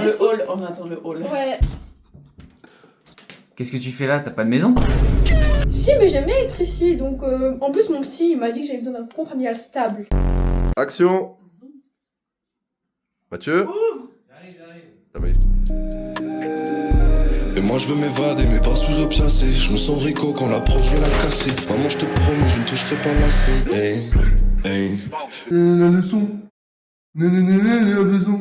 le hall, on attend le hall. Ouais. Qu'est-ce que tu fais là? T'as pas de maison? Si, mais j'aime bien être ici, donc en plus mon psy il m'a dit que j'avais besoin d'un cocon familial stable. Action. Mathieu. J'arrive. Et moi je veux m'évader mais pas sous opiacé. Je me sens rico quand la prof je vais la casser. Maman je te promets je ne toucherai pas la C. Hey, hey. La leçon. La raison.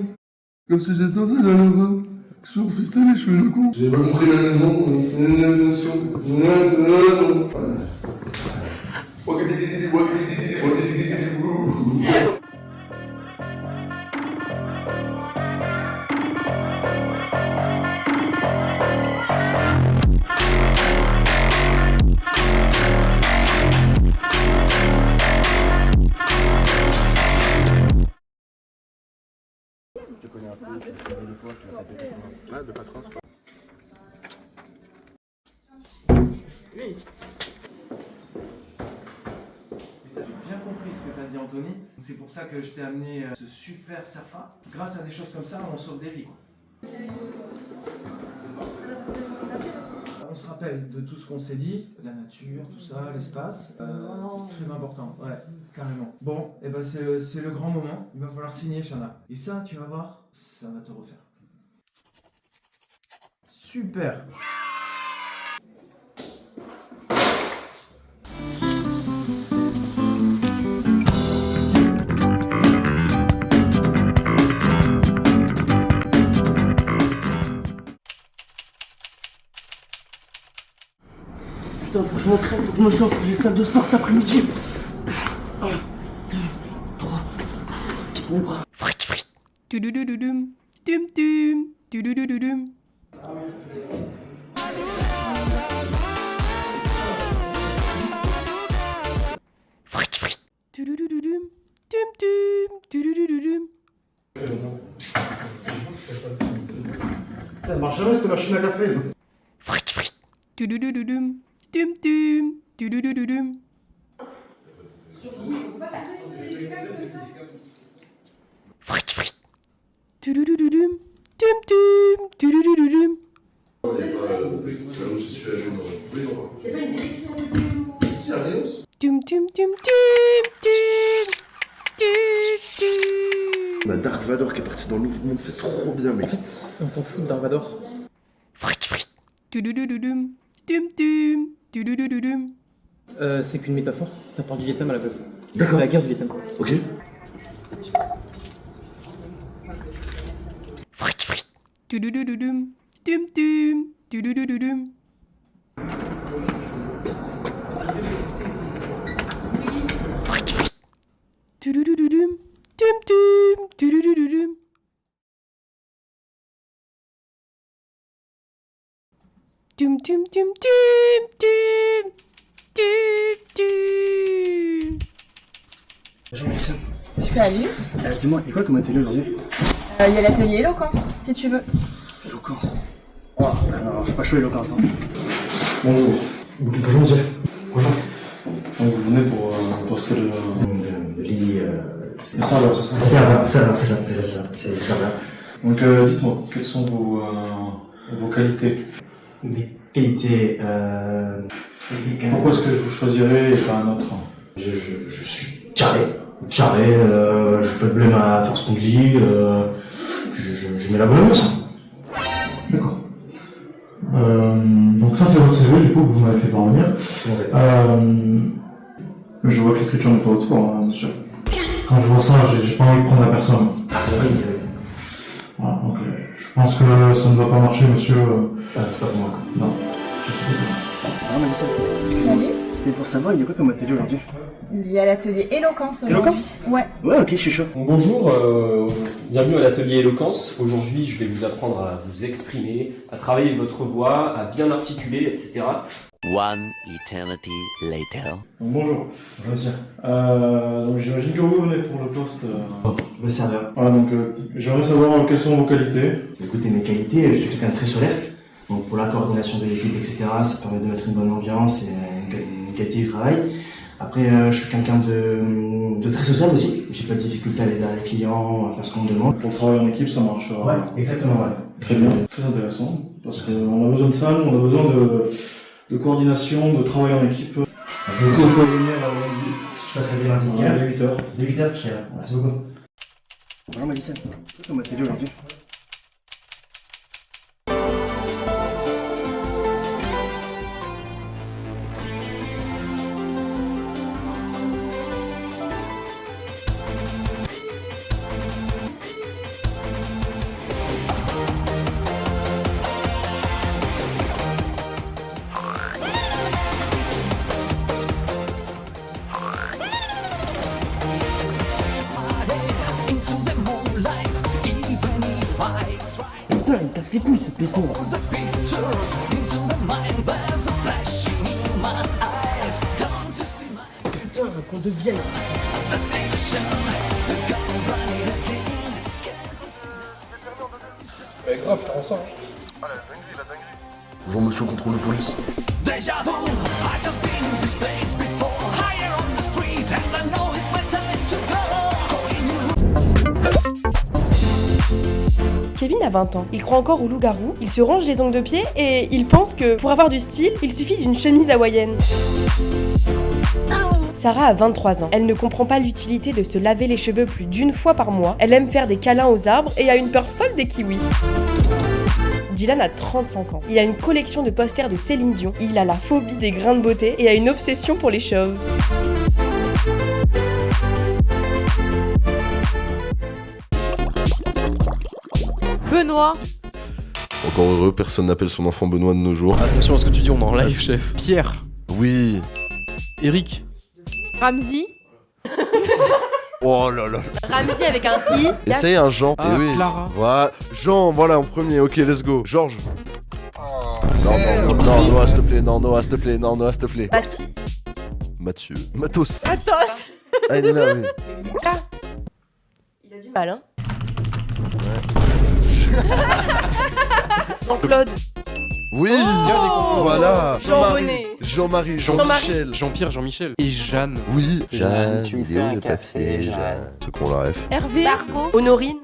Comme si j'étais sorti de la leçon. Sur freestyle et je fais le con. J'ai pas compris la leçon. C'est la leçon. C'est la leçon. Je connais un peu, je fais des fois, je l'ai fait ouais, de patron. J'ai bien compris ce que t'as dit Anthony, c'est pour ça que je t'ai amené ce super Cerfa. Grâce à des choses comme ça, on sauve des vies quoi. On se rappelle de tout ce qu'on s'est dit, la nature, tout ça, l'espace, c'est très important, ouais, carrément. Bon, et ben c'est le grand moment, il va falloir signer Shana. Et ça, tu vas voir, ça va te refaire. Super. Putain, faut que je m'entraîne, faut que je me chauffe, j'ai salle de sport cet après-midi. 1, 2, 3, quitte mon bras. Tududududum, tum tum, tududududum. Tududududum, tum tum, tududududum. Elle marche jamais cette machine à café. Tududududum, tum tum, tududududum. Tududududum, tum tum, tududududum. Tum tum tum tum tum, tum tum. On a Dark Vador qui est parti dans le nouveau monde, c'est trop bien mec. En fait, on s'en fout de Dark Vador. Tududududum, tum tum, tududududum. C'est qu'une métaphore, ça parle du Vietnam à la base. D'accord. C'est la guerre du Vietnam. Ok. Tududududum, tum tum, tududududum. Tududududum, tum tum, tududududum. Tum tum tum tum tum, tum tum. Bonjour Mélissa. Salut. Dis-moi, il y a quoi comme atelier aujourd'hui? Il y a l'atelier éloquence, si tu veux. Éloquence. Oh, non, je suis pas chaud éloquence. Hein. Bonjour. Bonjour monsieur. Bonjour. Donc vous venez pour un poste de lit. Le serveur, c'est ça? C'est ça. Donc dites-moi, quelles sont vos qualités? Mes qualités. Pourquoi est-ce que je vous choisirais et pas un autre? Je suis carré. Je peux te blâmer à faire ce qu'on dit. Je mets la bonne ambiance. D'accord. Donc ça c'est votre CV du coup que vous m'avez fait parvenir. Je vois que l'écriture n'est pas votre sport, hein, monsieur. Quand je vois ça, j'ai pas envie de prendre la personne. Voilà, donc je pense que ça ne va pas marcher, monsieur. C'est pas pour moi. Non, je suis désolé. Ah Mélissa, excuse-moi. Salut. C'était pour savoir, il y a quoi comme atelier aujourd'hui? Il y a l'atelier éloquence aujourd'hui. Éloquence? Ouais. Ouais, ok, je suis chaud. Bonjour, bienvenue à l'atelier Éloquence. Aujourd'hui, je vais vous apprendre à vous exprimer, à travailler votre voix, à bien articuler, etc. One eternity later. Donc, bonjour, monsieur. Donc j'imagine que vous venez pour le poste de serveur. Voilà, donc j'aimerais savoir quelles sont vos qualités. Écoutez, mes qualités, je suis quelqu'un de très solaire. Donc pour la coordination de l'équipe, etc., ça permet de mettre une bonne ambiance et une qualité du travail. Après, je suis quelqu'un de très sociable aussi. J'ai pas de difficulté à aller vers les clients, à faire ce qu'on me demande. Pour travailler en équipe, ça marche. Ouais, exactement, ouais. Très bien, très intéressant. Parce qu'on a besoin de ça, nous, on a besoin de coordination, de travail en équipe. Merci beaucoup. Vous pouvez venir je passerai dès lundi. Dès 8h. Dès 8h, je serai là. Merci beaucoup. Bonjour Mélissa. Comment t'es aujourd'hui? Putain, il me casse les couilles ce péton. Putain, qu'on devienne. Mais grave, je te rends ça. Bonjour monsieur contrôle de police. Kevin a 20 ans. Il croit encore au loup-garou, il se range les ongles de pied et il pense que pour avoir du style, il suffit d'une chemise hawaïenne. Sarah a 23 ans. Elle ne comprend pas l'utilité de se laver les cheveux plus d'une fois par mois. Elle aime faire des câlins aux arbres et a une peur folle des kiwis. Dylan a 35 ans. Il a une collection de posters de Céline Dion. Il a la phobie des grains de beauté et a une obsession pour les chauves. Benoît. Encore heureux, personne n'appelle son enfant Benoît de nos jours. Attention à ce que tu dis, on est en live, chef. Pierre. Oui. Eric. Ramsey. Oh là là. Ramsey avec un I. Essaye un Jean. Ah, Eh oui. Clara. Voilà. Jean, voilà en premier. Ok, let's go. Georges. Non, Noah, s'il te plaît. Non, Noah, s'il te plaît. Non, Noah, s'il te plaît. Baptiste. Mathieu. Matos. Athos. Ah, il est là, oui. Il a du mal, hein. Jean-Claude. Oui. Oh. Voilà. Jean-René. Jean-Marie. Jean-Michel. Jean-Pierre, Jean-Michel. Et Jeanne. Oui. Jeanne, tu me fais un café, Jeanne. Ceux qu'on la ref. Hervé. Honorine.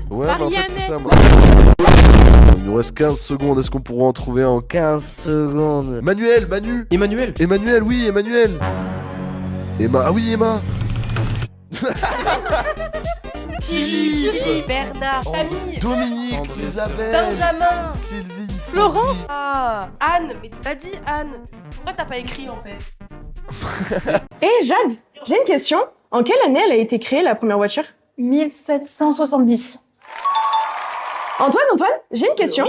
Ouais, mais en fait, c'est ça. Mariannette. Il nous reste 15 secondes. Est-ce qu'on pourra en trouver en 15 secondes. Manuel, Manu. Emmanuel. Emmanuel, oui, Emmanuel. Emma, ah oui, Emma. Thierry. Bernard. Camille. Dominique, André. Isabelle. Benjamin. Sylvie. Florence. Ah, Anne. Mais tu l'as dit, Anne. Pourquoi t'as pas écrit, en fait? Eh Jade, j'ai une question. En quelle année elle a été créée la première voiture? 1770. Antoine, j'ai une question.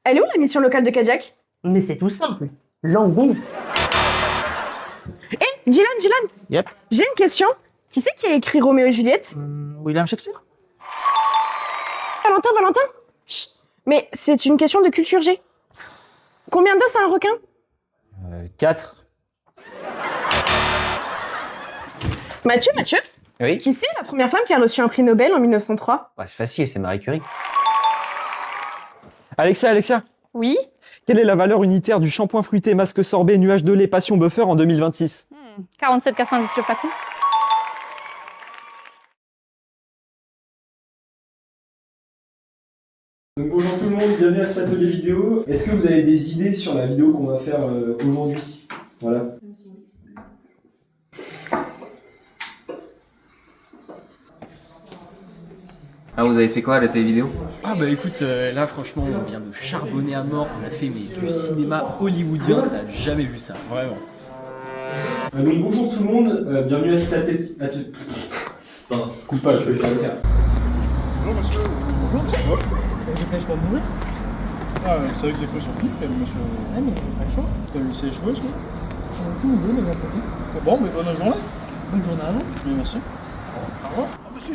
Elle est où la mission locale de Kadiak? Mais c'est tout simple. Langon. Eh, Dylan, Yep. j'ai une question. Qui c'est qui a écrit Roméo et Juliette? William Shakespeare. Valentin. Chut. Mais c'est une question de culture G. Combien d'os a un requin? 4. Mathieu, Oui. qui c'est la première femme qui a reçu un prix Nobel en 1903? C'est facile, c'est Marie Curie. Alexia. Oui. Quelle est la valeur unitaire du shampoing fruité, masque sorbet, nuage de lait, passion buffer en 2026? 47,90 le flacon. Donc bonjour tout le monde, bienvenue à cet atelier vidéo. Est-ce que vous avez des idées sur la vidéo qu'on va faire aujourd'hui? Voilà. Ah, vous avez fait quoi à la télé vidéo? Ah bah écoute, là franchement, on vient de charbonner à mort. On a fait du cinéma hollywoodien. T'as jamais vu ça, vraiment. Donc bonjour tout le monde, bienvenue à cet atelier... Pardon, coupe pas, je vais faire le faire. Bonjour monsieur. Bonjour. Je pêche pour mourir. Ah, vous savez que les crues sont finies, monsieur. Ouais, mais j'ai pas le choix. T'as laissé échouer, ça? J'ai aucune idée, mais j'en profite. Bon, mais bonne journée. Bonne journée à vous. Mais merci. Au revoir. Oh, monsieur.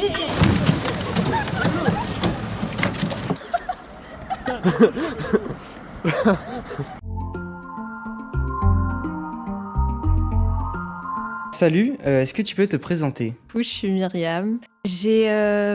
Salut, est-ce que tu peux te présenter? Je suis Myriam. J'ai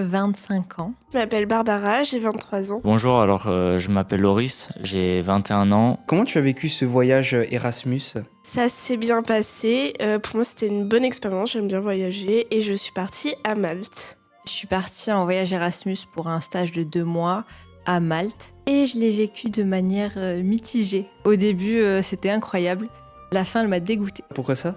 25 ans. Je m'appelle Barbara, j'ai 23 ans. Bonjour, alors je m'appelle Loris, j'ai 21 ans. Comment tu as vécu ce voyage Erasmus ? Ça s'est bien passé. Pour moi, c'était une bonne expérience. J'aime bien voyager et je suis partie à Malte. Je suis partie en voyage Erasmus pour un stage de 2 mois à Malte et je l'ai vécu de manière mitigée. Au début, c'était incroyable. La fin, elle m'a dégoûtée. Pourquoi ça ?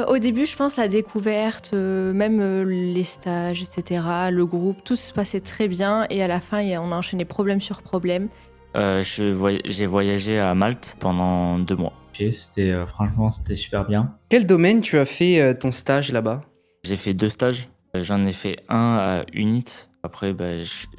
Au début, je pense la découverte, même les stages, etc., le groupe, tout se passait très bien. Et à la fin, on a enchaîné problème sur problème. J'ai voyagé à Malte pendant 2 mois. Franchement, c'était super bien. Quel domaine tu as fait ton stage là-bas ? J'ai fait 2 stages. J'en ai fait un à Unit. Après,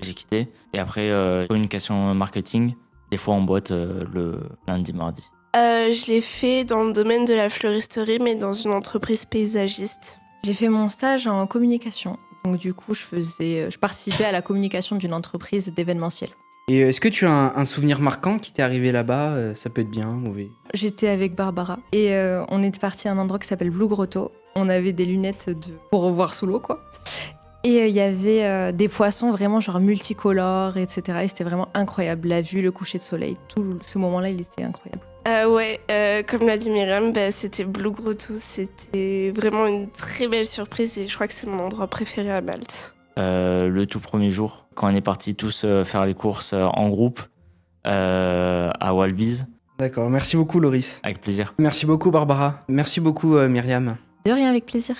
j'ai quitté. Et après, communication marketing, des fois en boîte le lundi, mardi. Je l'ai fait dans le domaine de la fleuristerie, mais dans une entreprise paysagiste. J'ai fait mon stage en communication. Donc du coup, je participais à la communication d'une entreprise d'événementiel. Et est-ce que tu as un souvenir marquant qui t'est arrivé là-bas ? Ça peut être bien, mauvais. J'étais avec Barbara et on est parti à un endroit qui s'appelle Blue Grotto. On avait des lunettes pour voir sous l'eau, quoi. Et il y avait des poissons vraiment genre multicolores, etc. Et c'était vraiment incroyable. La vue, le coucher de soleil, tout ce moment-là, il était incroyable. Comme l'a dit Myriam, c'était Blue Grotto. C'était vraiment une très belle surprise et je crois que c'est mon endroit préféré à Malte. Le tout premier jour, quand on est partis tous faire les courses en groupe à Walbiz. D'accord, merci beaucoup Loris. Avec plaisir. Merci beaucoup Barbara. Merci beaucoup Myriam. De rien, avec plaisir.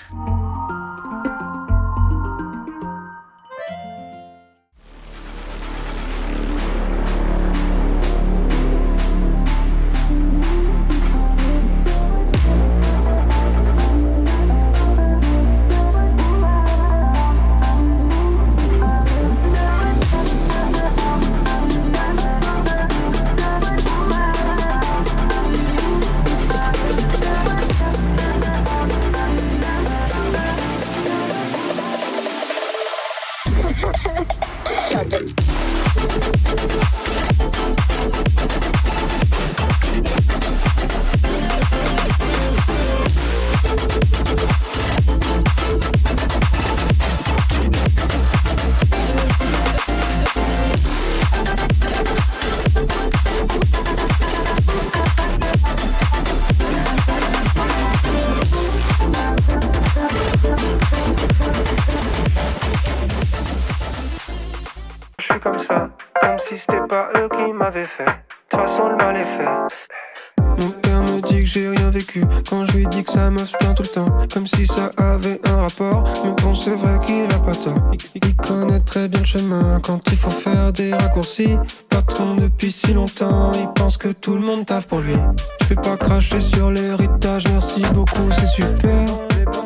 Comme ça, comme si c'était pas eux qui m'avaient fait. De toute façon, le mal est fait. Mon père me dit que j'ai rien vécu quand je lui dis que ça marche bien tout le temps. Comme si ça avait un rapport, mais bon c'est vrai qu'il a pas tort. Il connaît très bien le chemin quand il faut faire des raccourcis. Patron depuis si longtemps, il pense que tout le monde taffe pour lui. Je vais pas cracher sur l'héritage, merci beaucoup c'est super.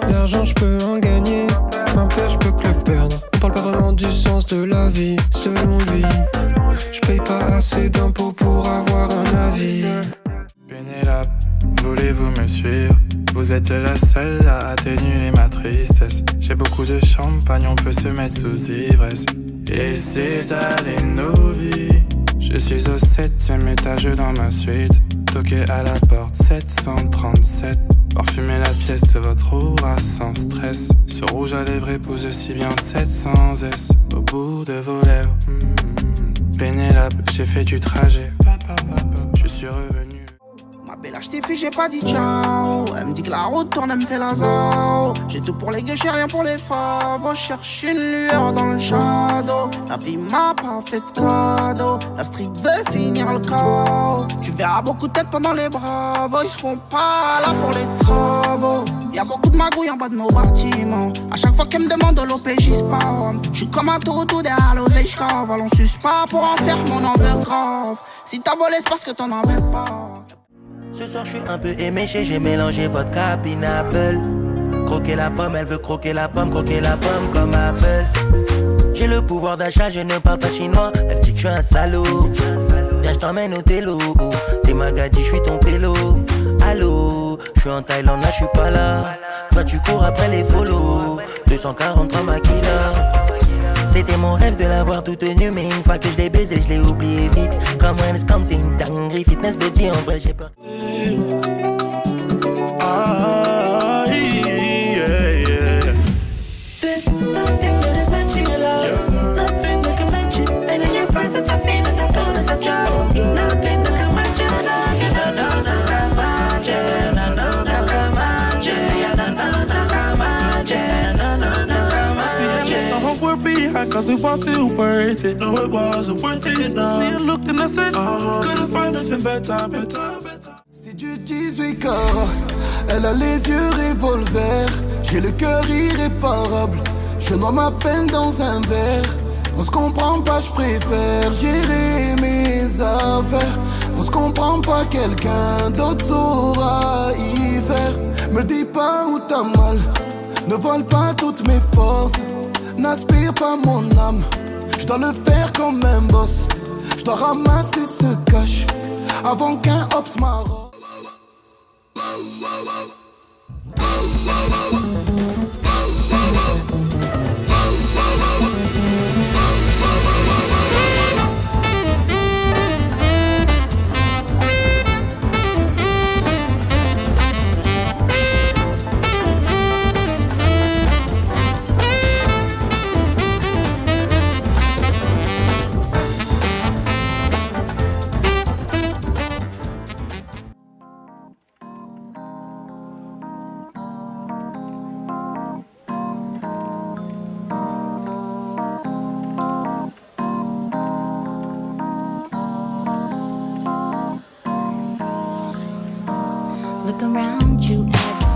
L'argent je peux en gagner, un père je peux que le perdre. On parle pas vraiment du sens de la vie, selon lui. Je paye pas assez d'impôts pour avoir un avis. Pénélope, voulez-vous me suivre? Vous êtes la seule à atténuer ma tristesse. J'ai beaucoup de champagne, on peut se mettre sous ivresse. Et s'étaler nos vies. Je suis au 7e étage dans ma suite. Toqué à la porte 737. Parfumer la pièce de votre aura sans stress. Ce rouge à lèvres épouse si bien 700 S. Au bout de vos lèvres. Pénélope, j'ai fait du trajet. Je suis revenu. Ma belle, je t'ai vu, j'ai pas dit ciao. Elle me dit que la route tourne, elle me fait la zao. J'ai tout pour les gueux, j'ai rien pour les favos. Cherche une lueur dans le shadow. La vie m'a pas fait de cadeau. La street veut finir le chaos. Tu verras beaucoup de têtes pendant les bravos. Ils seront pas là pour les travaux. Y'a beaucoup de magouilles en bas de nos bâtiments. À chaque fois qu'elle me demande de l'OP, j'y spam. J'suis comme un taureau derrière l'oseille, j'cavale. On suce pas pour en faire mon envers grave. Si t'as volé, c'est parce que t'en avais pas. Ce soir je suis un peu éméché, j'ai mélangé vodka, pineapple. Croquer la pomme, elle veut croquer la pomme comme Apple. J'ai le pouvoir d'achat, je ne parle pas chinois. Elle dit que je suis un salaud. Viens, je t'emmène au télo. T'es magadie, je suis ton pélo. Allô, je suis en Thaïlande, là je suis pas là. Toi tu cours après les follow. 243 maquila. C'était mon rêve de l'avoir tout tenu, mais une fois que je l'ai baisé, je l'ai oublié vite. Comme un scam, c'est une dinguerie. Fitness body, en vrai, j'ai peur. nothing that is matching your love. Nothing that can match it. And in your presence I feel and I feel as I drop. Nothing that can match your love. You don't know that can match it. No, no, that can match it. Yeah, no, no, that can match it. No, no, that can match it. I hope we're behind cause it wasn't worth it. No, it wasn't worth it. No. See, I looked and I said, couldn't find nothing better, better, better. C'est du 18 carats, elle a les yeux revolver. J'ai le cœur irréparable, je noie ma peine dans un verre. On se comprend pas, je préfère gérer mes affaires. On se comprend pas, quelqu'un d'autre saura y faire. Me dis pas où t'as mal, ne vole pas toutes mes forces. N'aspire pas mon âme, je dois le faire comme un boss. Je dois ramasser ce cash avant qu'un hops m'arrête. Look around you,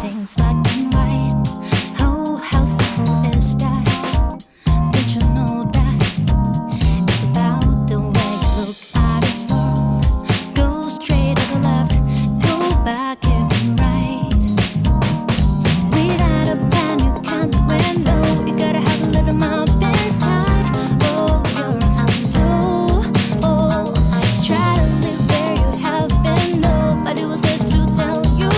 everything's black and white. Oh, how simple is that? Don't you know that it's about the way you look at this world? Go straight or the left, go back and right. Without a plan, you can't win, no. You gotta have a little mouth inside of your hand, oh. Try to live where you have been, nobody was there to tell you.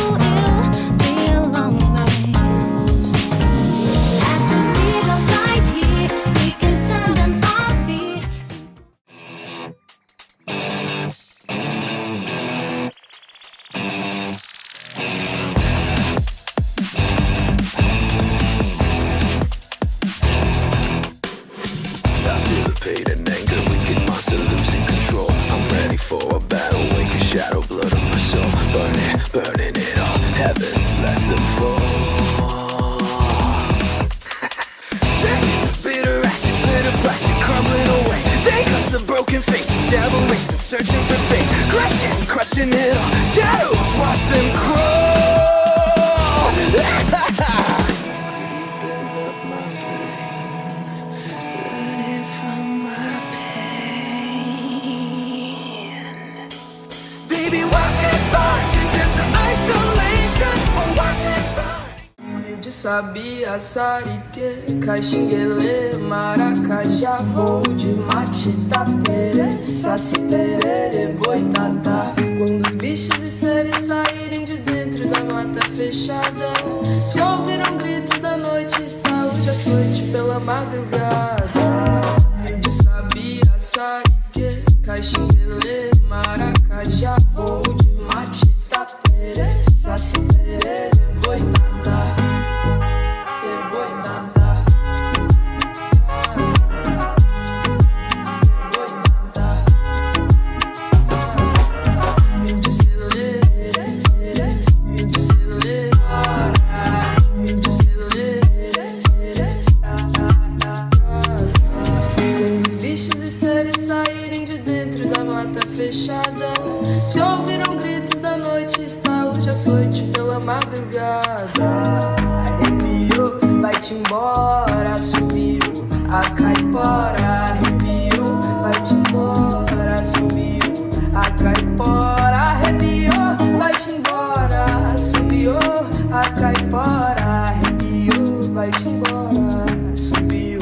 Searching for fate, crushing it all. Shadows, watch them crawl. Creeping up my brain, learning from my pain. Baby, watch it burn, sit into isolation, or watch it burn. De sabia, sarique, caxinguele, maracajá, voo de mate, tapere, saci, perere, boitatá. Quando os bichos e seres saírem de dentro da mata fechada, só ouviram gritos da noite, estalo de açoite pela madrugada. De sabia, sarique, caxinguele, maracajá, voo de mate, tapere, saci, perere, boitatá. Fechada, se ouviram gritos da noite, estalo de açoite pela madrugada. Arrepiou, vai-te embora, sumiu a caipora. Arrepiou, vai-te embora, sumiu a caipora. Arrepiou, vai-te embora, sumiu a caipora. Arrepiou, vai-te embora, sumiu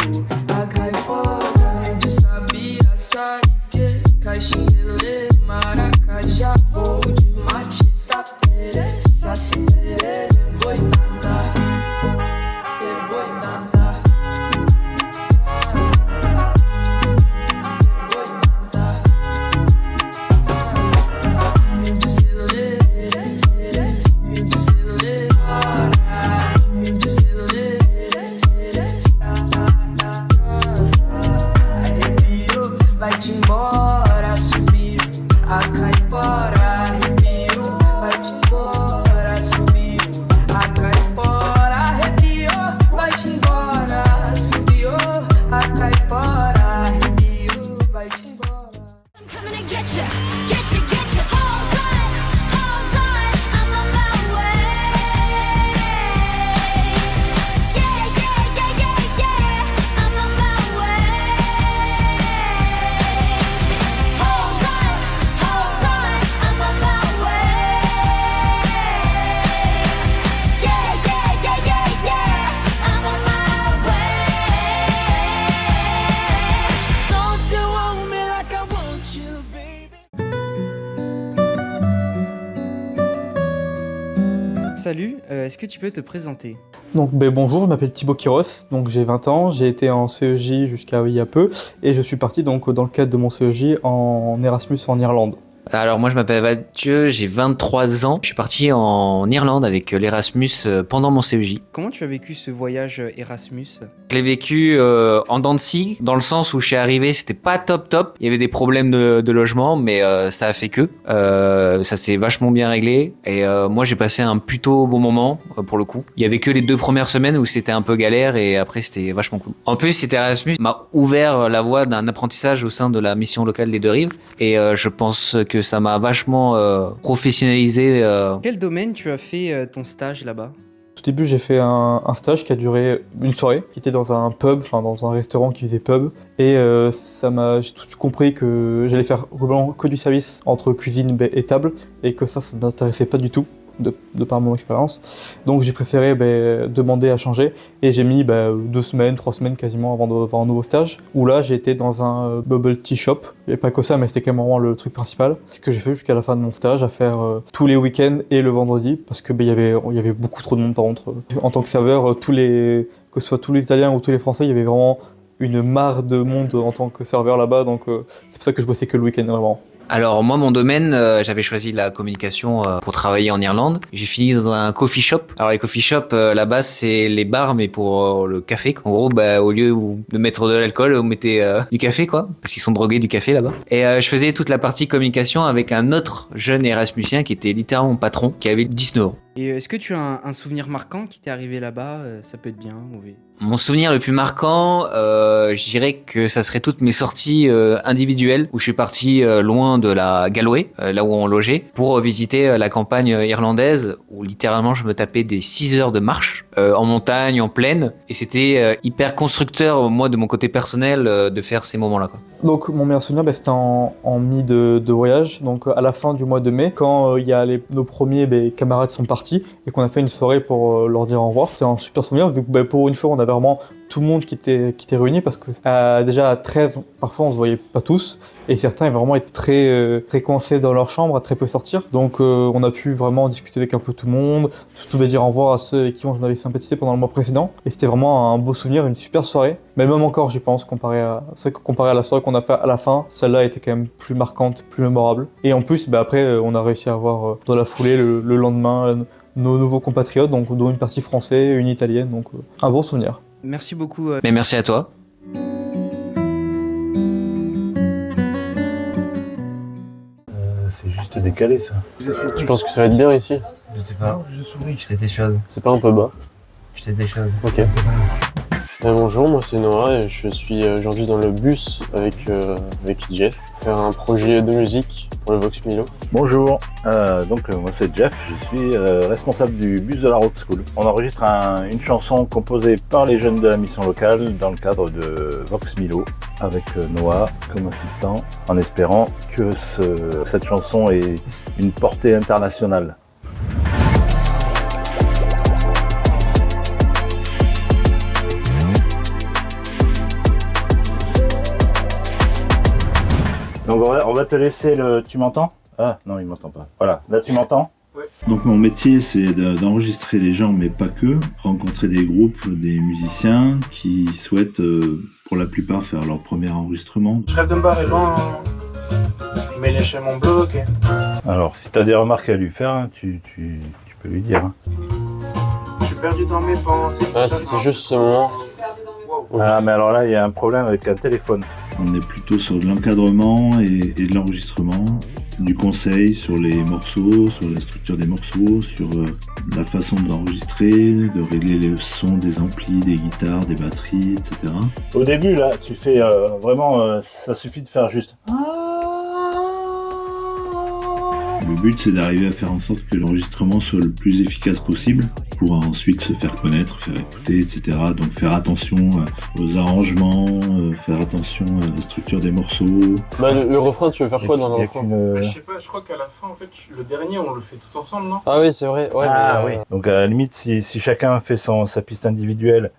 a caipora. De sabia, sarique, caxinguele, maracajá, voo de mate, tapere, saci, perere, boitatá, boitatá. salut, est-ce que tu peux te présenter? Donc bonjour, je m'appelle Thibaut Quiros, donc j'ai 20 ans, j'ai été en CEJ jusqu'à il y a peu, et je suis parti donc dans le cadre de mon CEJ en Erasmus en Irlande. Alors moi je m'appelle Mathieu, j'ai 23 ans, je suis parti en Irlande avec l'Erasmus pendant mon CEJ. Comment tu as vécu ce voyage Erasmus? Je l'ai vécu en dents de scie, dans le sens où je suis arrivé, c'était pas top, il y avait des problèmes de logement, mais ça a fait que. Ça s'est vachement bien réglé, et moi j'ai passé un plutôt bon moment pour le coup. Il y avait que les 2 premières semaines où c'était un peu galère, et après c'était vachement cool. En plus cet Erasmus m'a ouvert la voie d'un apprentissage au sein de la mission locale des Deux Rives, et je pense que ça m'a vachement professionnalisé. Quel domaine tu as fait ton stage là-bas? Au début, j'ai fait un stage qui a duré une soirée, qui était dans un pub, enfin dans un restaurant qui faisait pub, et j'ai tout de suite compris que j'allais faire vraiment que du service entre cuisine et table, et que ça ne m'intéressait pas du tout. De par mon expérience. Donc j'ai préféré demander à changer, et j'ai mis 2 semaines, 3 semaines quasiment avant de voir un nouveau stage, où là j'ai été dans un bubble tea shop. Il n'y avait pas que ça, mais c'était quand même vraiment le truc principal. Ce que j'ai fait jusqu'à la fin de mon stage, à faire tous les week-ends et le vendredi, parce que il y avait beaucoup trop de monde par contre. En tant que serveur, que ce soit tous les Italiens ou tous les Français, il y avait vraiment une mare de monde en tant que serveur là-bas, donc c'est pour ça que je bossais que le week-end vraiment. Alors moi mon domaine, j'avais choisi la communication pour travailler en Irlande. J'ai fini dans un coffee shop. Alors les coffee shops là-bas c'est les bars mais pour le café. En gros au lieu de mettre de l'alcool, on mettait du café quoi, parce qu'ils sont drogués du café là-bas. Et je faisais toute la partie communication avec un autre jeune Erasmusien qui était littéralement mon patron, qui avait 19 ans. Et est-ce que tu as un souvenir marquant qui t'est arrivé là-bas? Ça peut être bien, mauvais. Mon souvenir le plus marquant, je dirais que ça serait toutes mes sorties individuelles, où je suis parti loin de la Galway, là où on logeait, pour visiter la campagne irlandaise, où littéralement je me tapais des 6 heures de marche, en montagne, en plaine, et c'était hyper constructeur, moi de mon côté personnel, de faire ces moments-là, quoi. Donc mon meilleur souvenir, c'était en mi de voyage, donc à la fin du mois de mai, quand nos premiers camarades sont partis et qu'on a fait une soirée pour leur dire au revoir. C'était un super souvenir, vu que pour une fois on avait vraiment tout le monde qui était réuni, parce que déjà à 13, parfois on se voyait pas tous, et certains vraiment étaient très coincés dans leur chambre, à très peu sortir. Donc on a pu vraiment discuter avec un peu tout le monde, surtout dire au revoir à ceux avec qui on avait sympathisé pendant le mois précédent. Et c'était vraiment un beau souvenir, une super soirée. Mais même encore, je pense, comparé à la soirée qu'on a fait à la fin, celle-là était quand même plus marquante, plus mémorable. Et en plus, après, on a réussi à avoir dans la foulée le lendemain nos nouveaux compatriotes, donc dont une partie française, une italienne, donc un bon souvenir. Merci beaucoup. Mais merci à toi. C'est juste décalé ça. Je pense que ça va être bien ici. Je sais pas. Je souris. J'étais chaude. C'est pas un peu bas? J'étais chaude. Ok. Bonjour, moi c'est Noah et je suis aujourd'hui dans le bus avec Jeff pour faire un projet de musique pour le Vox Milo. Bonjour, moi c'est Jeff, je suis responsable du bus de la Rock School. On enregistre une chanson composée par les jeunes de la mission locale dans le cadre de Vox Milo avec Noah comme assistant, en espérant que cette chanson ait une portée internationale. Donc on va te laisser le... Tu m'entends? Ah non, il m'entend pas. Voilà, là tu m'entends? Oui. Donc mon métier c'est d'enregistrer les gens, mais pas que. Rencontrer des groupes, des musiciens qui souhaitent pour la plupart faire leur premier enregistrement. Je rêve de me barrer loin, mais les chemins m'ont bloqué. Alors si tu as des remarques à lui faire, tu peux lui dire. Je suis perdu dans mes pensées. Ah, c'est juste ce moment. Ah mais alors là il y a un problème avec un téléphone. On est plutôt sur de l'encadrement et de l'enregistrement, du conseil sur les morceaux, sur la structure des morceaux, sur la façon d'enregistrer, de régler les sons des amplis, des guitares, des batteries, etc. Au début là, tu fais vraiment, ça suffit de faire juste. Le but c'est d'arriver à faire en sorte que l'enregistrement soit le plus efficace possible pour ensuite se faire connaître, faire écouter, etc. Donc faire attention aux arrangements, faire attention à la structure des morceaux. Bah le refrain, tu veux faire quoi dans le refrain? Je sais pas, je crois qu'à la fin en fait, le dernier on le fait tout ensemble, non? Ah oui, c'est vrai. Ouais, oui. Donc à la limite, si chacun fait sa piste individuelle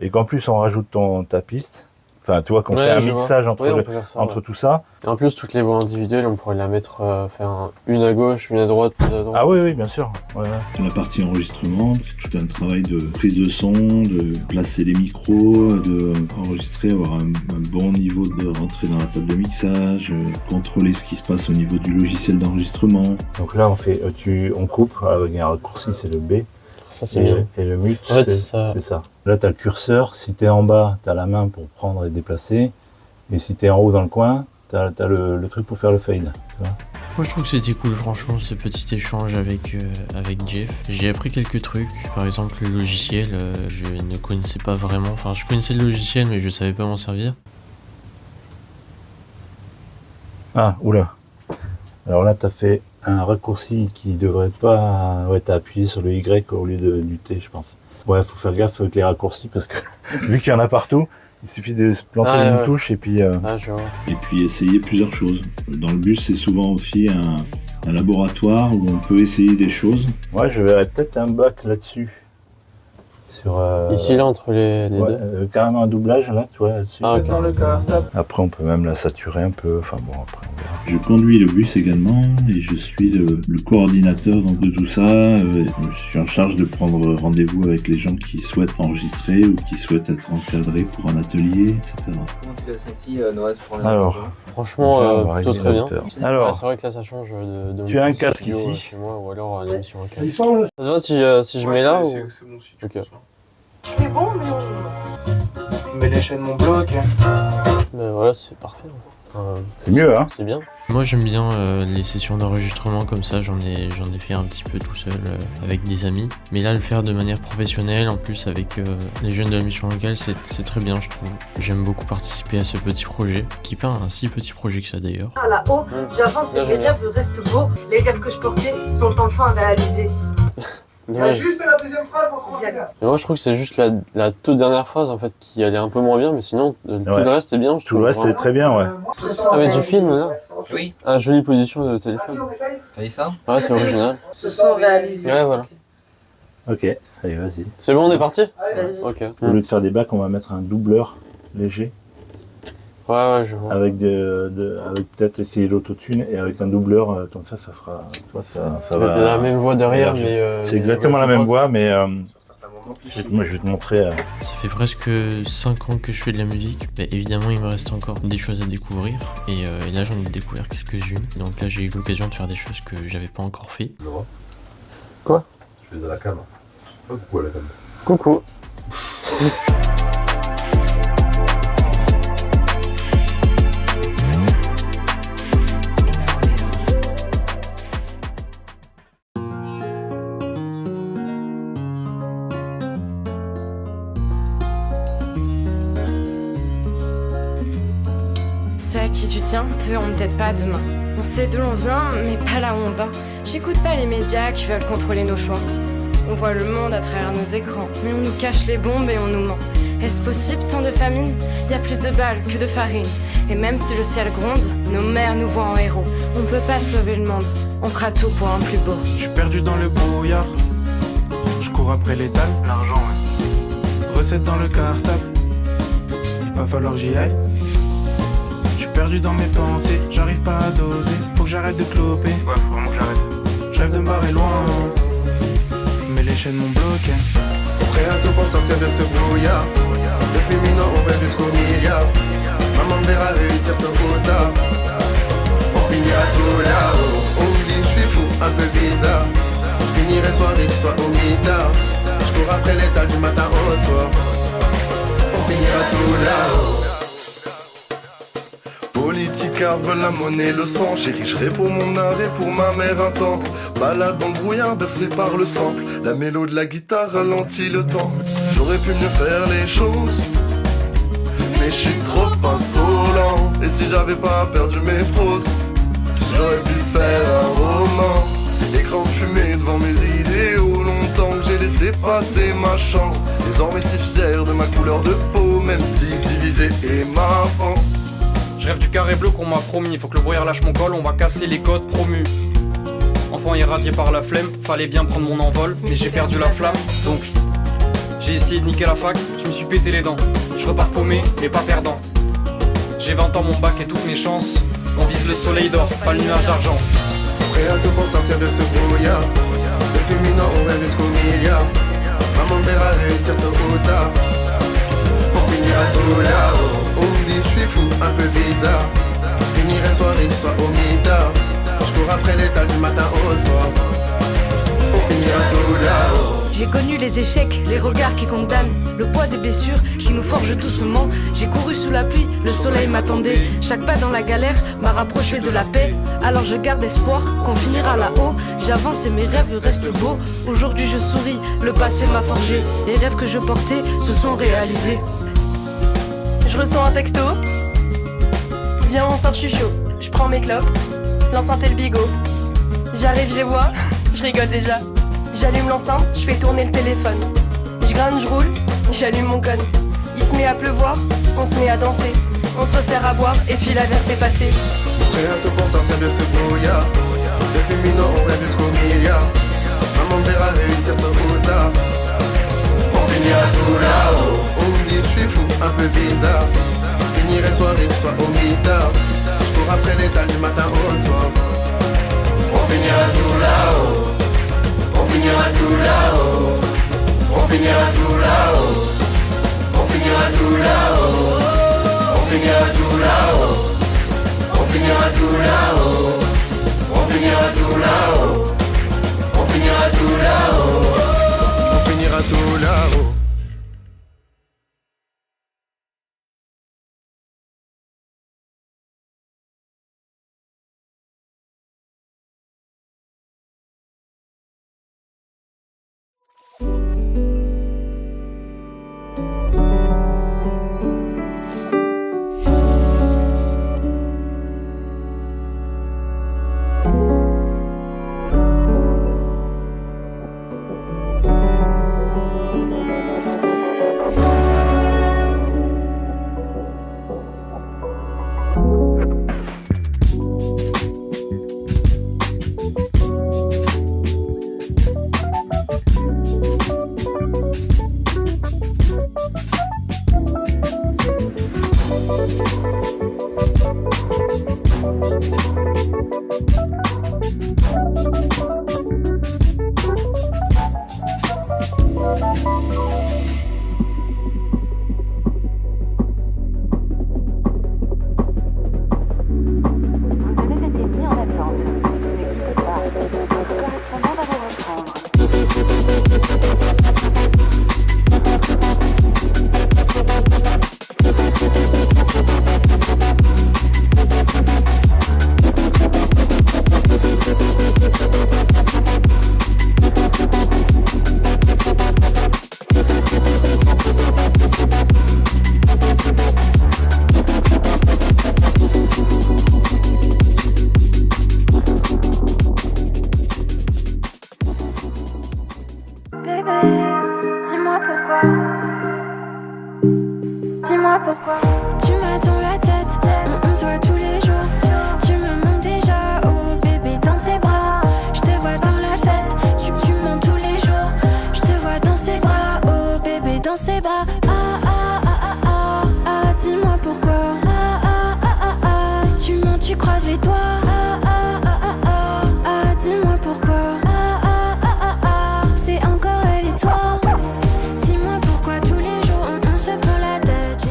et qu'en plus on rajoute ta piste, Enfin, tu vois, qu'on Ouais, fait un je vois. mixage entre, Ouais, on peut faire ça, entre ouais. tout ça. En plus, toutes les voix individuelles, on pourrait la mettre, faire une à gauche, une à droite, une à droite. Ah oui, oui, bien sûr. Ouais, ouais. La partie enregistrement, c'est tout un travail de prise de son, de placer les micros, de enregistrer, avoir un bon niveau de rentrée dans la table de mixage, contrôler ce qui se passe au niveau du logiciel d'enregistrement. Donc là, on coupe avec un raccourci, c'est le B. Ça, c'est bien. Et le mute, En fait, c'est ça. Là, tu as le curseur. Si tu es en bas, tu as la main pour prendre et déplacer. Et si tu es en haut dans le coin, tu as le truc pour faire le fade. Tu vois. Moi je trouve que c'était cool franchement ce petit échange avec Jeff. J'ai appris quelques trucs, par exemple le logiciel, je ne connaissais pas vraiment, enfin je connaissais le logiciel mais je savais pas m'en servir. Ah, oula. Alors là, tu as fait un raccourci qui devrait pas... Ouais, tu as appuyé sur le Y au lieu du T, je pense. Ouais, faut faire gaffe avec les raccourcis parce que vu qu'il y en a partout, il suffit de se planter une touche et puis... Et puis essayer plusieurs choses. Dans le bus, c'est souvent aussi un laboratoire où on peut essayer des choses. Ouais, je verrais peut-être un bac là-dessus. Sur, Ici, là, entre les deux. Carrément un doublage, là, tu vois, là-dessus. Ah, ok. Après, on peut même la saturer un peu. Enfin bon, après, on verra. Je conduis le bus également et je suis le coordinateur donc, de tout ça. Je suis en charge de prendre rendez-vous avec les gens qui souhaitent enregistrer ou qui souhaitent être encadrés pour un atelier, etc. Comment tu l'as senti, Noah, pour Alors, franchement, plutôt très bien. Alors, ouais, c'est vrai que là, ça change de tu as un casque studio, ici. Chez moi, ou alors l'émission un casque. Ça te va si je mets là ou... C'est bon si tu Ok. C'est bon, mais on met les chaînes mon bloc. Ben voilà, c'est parfait. C'est mieux, hein. C'est bien. Moi j'aime bien les sessions d'enregistrement comme ça, j'en ai fait un petit peu tout seul avec des amis. Mais là le faire de manière professionnelle, en plus avec les jeunes de la mission locale, c'est très bien je trouve. J'aime beaucoup participer à ce petit projet, qui n'est pas un si petit projet que ça d'ailleurs. Là-haut, j'avance et mes rêves restent beaux. Les rêves que je portais sont enfin réalisés. Dommage. Juste la deuxième phrase, mon français. Mais moi je trouve que c'est juste la toute dernière phrase en fait qui allait un peu moins bien, mais sinon tout le reste est bien. Je Tout le trouve, reste est vraiment. très bien, ouais. Ah mais tu filmes là? Oui. Ah, jolie position de téléphone. T'as dit ça? Ouais, c'est original. Se sont réalisés. Ouais, voilà. Ok, allez, vas-y. C'est bon, on est parti? Vas-y. Ok. Au lieu de faire des bacs, on va mettre un doubleur léger. Ouais, je vois. Avec avec peut-être essayer l'autotune et avec un doubleur, comme ça fera. Tu vois, ça va. La même voix derrière, mais. C'est exactement la même voix, mais. Moi, je vais te montrer. Ça fait presque 5 ans que je fais de la musique. Bah, évidemment, il me reste encore des choses à découvrir. Et là, j'en ai découvert quelques-unes. Donc là, j'ai eu l'occasion de faire des choses que j'avais pas encore fait. Quoi? Je faisais la cam. Coucou à la cam. Coucou. Ceux à qui tu tiens te verront peut-être pas demain. On sait d'où l'on vient, mais pas là où on va. J'écoute pas les médias qui veulent contrôler nos choix. On voit le monde à travers nos écrans, mais on nous cache les bombes et on nous ment. Est-ce possible tant de famine? Y a plus de balles que de farine. Et même si le ciel gronde, nos mères nous voient en héros. On peut pas sauver le monde, on fera tout pour un plus beau. Je suis perdu dans le brouillard. Je cours après l'étal, l'argent, ouais. Recette dans le cartable. Il va falloir que j'y aille. Je suis perdu dans mes pensées, j'arrive pas à doser. Faut que j'arrête de cloper. Ouais, faut vraiment que j'arrête. Je rêve de me barrer loin. Mais les chaînes m'ont bloqué. Prêt à tout pour sortir de ce brouillard. Depuis minuit on rêve jusqu'au milliard. Maman me verra réussir ton quota. On finira tout là-haut. On me dit que je suis fou, un peu bizarre. Je finirai soit riche, soit au mitard. Je cours après l'étal du matin au soir. On finira tout là-haut. Politicards veulent la monnaie, le sang. J'érigerai pour mon art et pour ma mère un temple. Balade dans le brouillard bercé par le sample. La mélodie de la guitare ralentit le temps. J'aurais pu mieux faire les choses, mais je suis trop insolent. Et si j'avais pas perdu mes proses, j'aurais pu faire un roman. Écran de fumée devant mes idéaux. Longtemps que j'ai laissé passer ma chance. Désormais si fier de ma couleur de peau, même si divisé est ma France. Je rêve du carré bleu qu'on m'a promis. Faut que le brouillard lâche mon col, on va casser les codes promus. Enfant irradié par la flemme, fallait bien prendre mon envol, mais j'ai perdu la flamme, donc j'ai essayé de niquer la fac, je me suis pété les dents. Je repars paumé, mais pas perdant. J'ai 20 ans, mon bac et toutes mes chances. On vise le soleil d'or, pas le nuage d'argent. Prêt à tout pour sortir de ce brouillard. Depuis minant, on rêve jusqu'au milliard. Maman verra réussir tôt ou tard. Pour finir à tout là-haut. On me dit je suis fou, un peu bizarre. Je finirai soit riche, soit au mitard. Je cours après l'étal du matin au soir. Pour finir à tout là-haut. J'ai connu les échecs, les regards qui condamnent, le poids des blessures qui nous forgent doucement. J'ai couru sous la pluie, le soleil m'attendait. Chaque pas dans la galère m'a rapproché de la paix. Alors je garde espoir qu'on finira là-haut. J'avance et mes rêves restent beaux. Aujourd'hui je souris, le passé m'a forgé. Les rêves que je portais se sont réalisés. Je ressens un texto. Viens on sort, je suis chaud. Je prends mes clopes, l'enceinte et le bigot. J'arrive, je les vois, je rigole déjà. J'allume l'enceinte, je fais tourner le téléphone. Je grimpe, je roule, j'allume mon con. Il se met à pleuvoir, on se met à danser. On se resserre à boire et puis la verse est passée. Prêt à tout pour sortir de ce brouillard. Depuis minant, on rêve jusqu'au milliard. Maman verra réussir tôt ou tard. On finira tout là-haut. On me dit je suis fou, un peu bizarre. Je finirai soit riche, soit au mitard. Je cours après l'étal du matin au soir. On finira tout là-haut. On finira tout là-haut. On finira tout là-haut. On finira tout là-haut. On finira tout là-haut. On finira tout là-haut. On finira tout là-haut. On finira tout là-haut. On finira tout là-haut. Dis-moi pourquoi. Dis-moi pourquoi. Tu m'as dans la tête, on se voit tous les jours. Tu me manques déjà, oh bébé dans tes bras. Je te vois dans la fête, tu montes tous les jours. Je te vois dans ses bras, oh bébé dans ses bras. Ah ah ah ah ah ah, dis-moi pourquoi. Ah ah ah ah ah, tu montes, tu croises les doigts. Ah ah ah ah ah ah, dis-moi pourquoi. Ah ah ah ah ah, c'est encore elle et toi. Dis-moi pourquoi tous les jours on se prend la tête.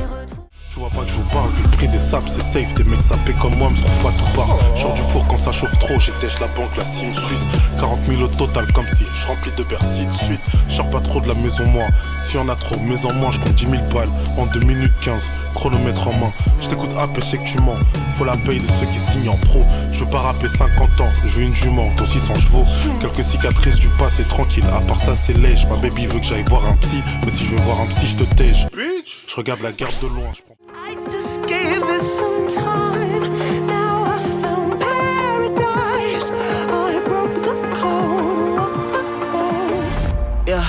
Tu vois pas que je vous parle, vu le prix des saps, c'est safe. Des mecs sapés comme moi me trouvent pas tout part. Genre du four quand ça chauffe trop, j'étèche la banque, la sim suisse. 40 000 au total comme si je remplis de Bercy de suite. Je sors pas trop de la maison moi, si y'en a trop, mais en moins je compte 10 000 balles en 2 minutes 15, chronomètre en main. Je t'écoute rapper, je sais que tu mens, faut la paye de ceux qui signent en pro. Je veux pas rapper 50 ans, je veux une jument, ton 600 chevaux. Quelques cicatrices du passé tranquille, à part ça c'est léger. Ma baby veut que j'aille voir un psy, mais si je veux voir un psy je te tège. Je regarde la garde de loin, Just give it some time. Now I found paradise. I broke the code. Yeah.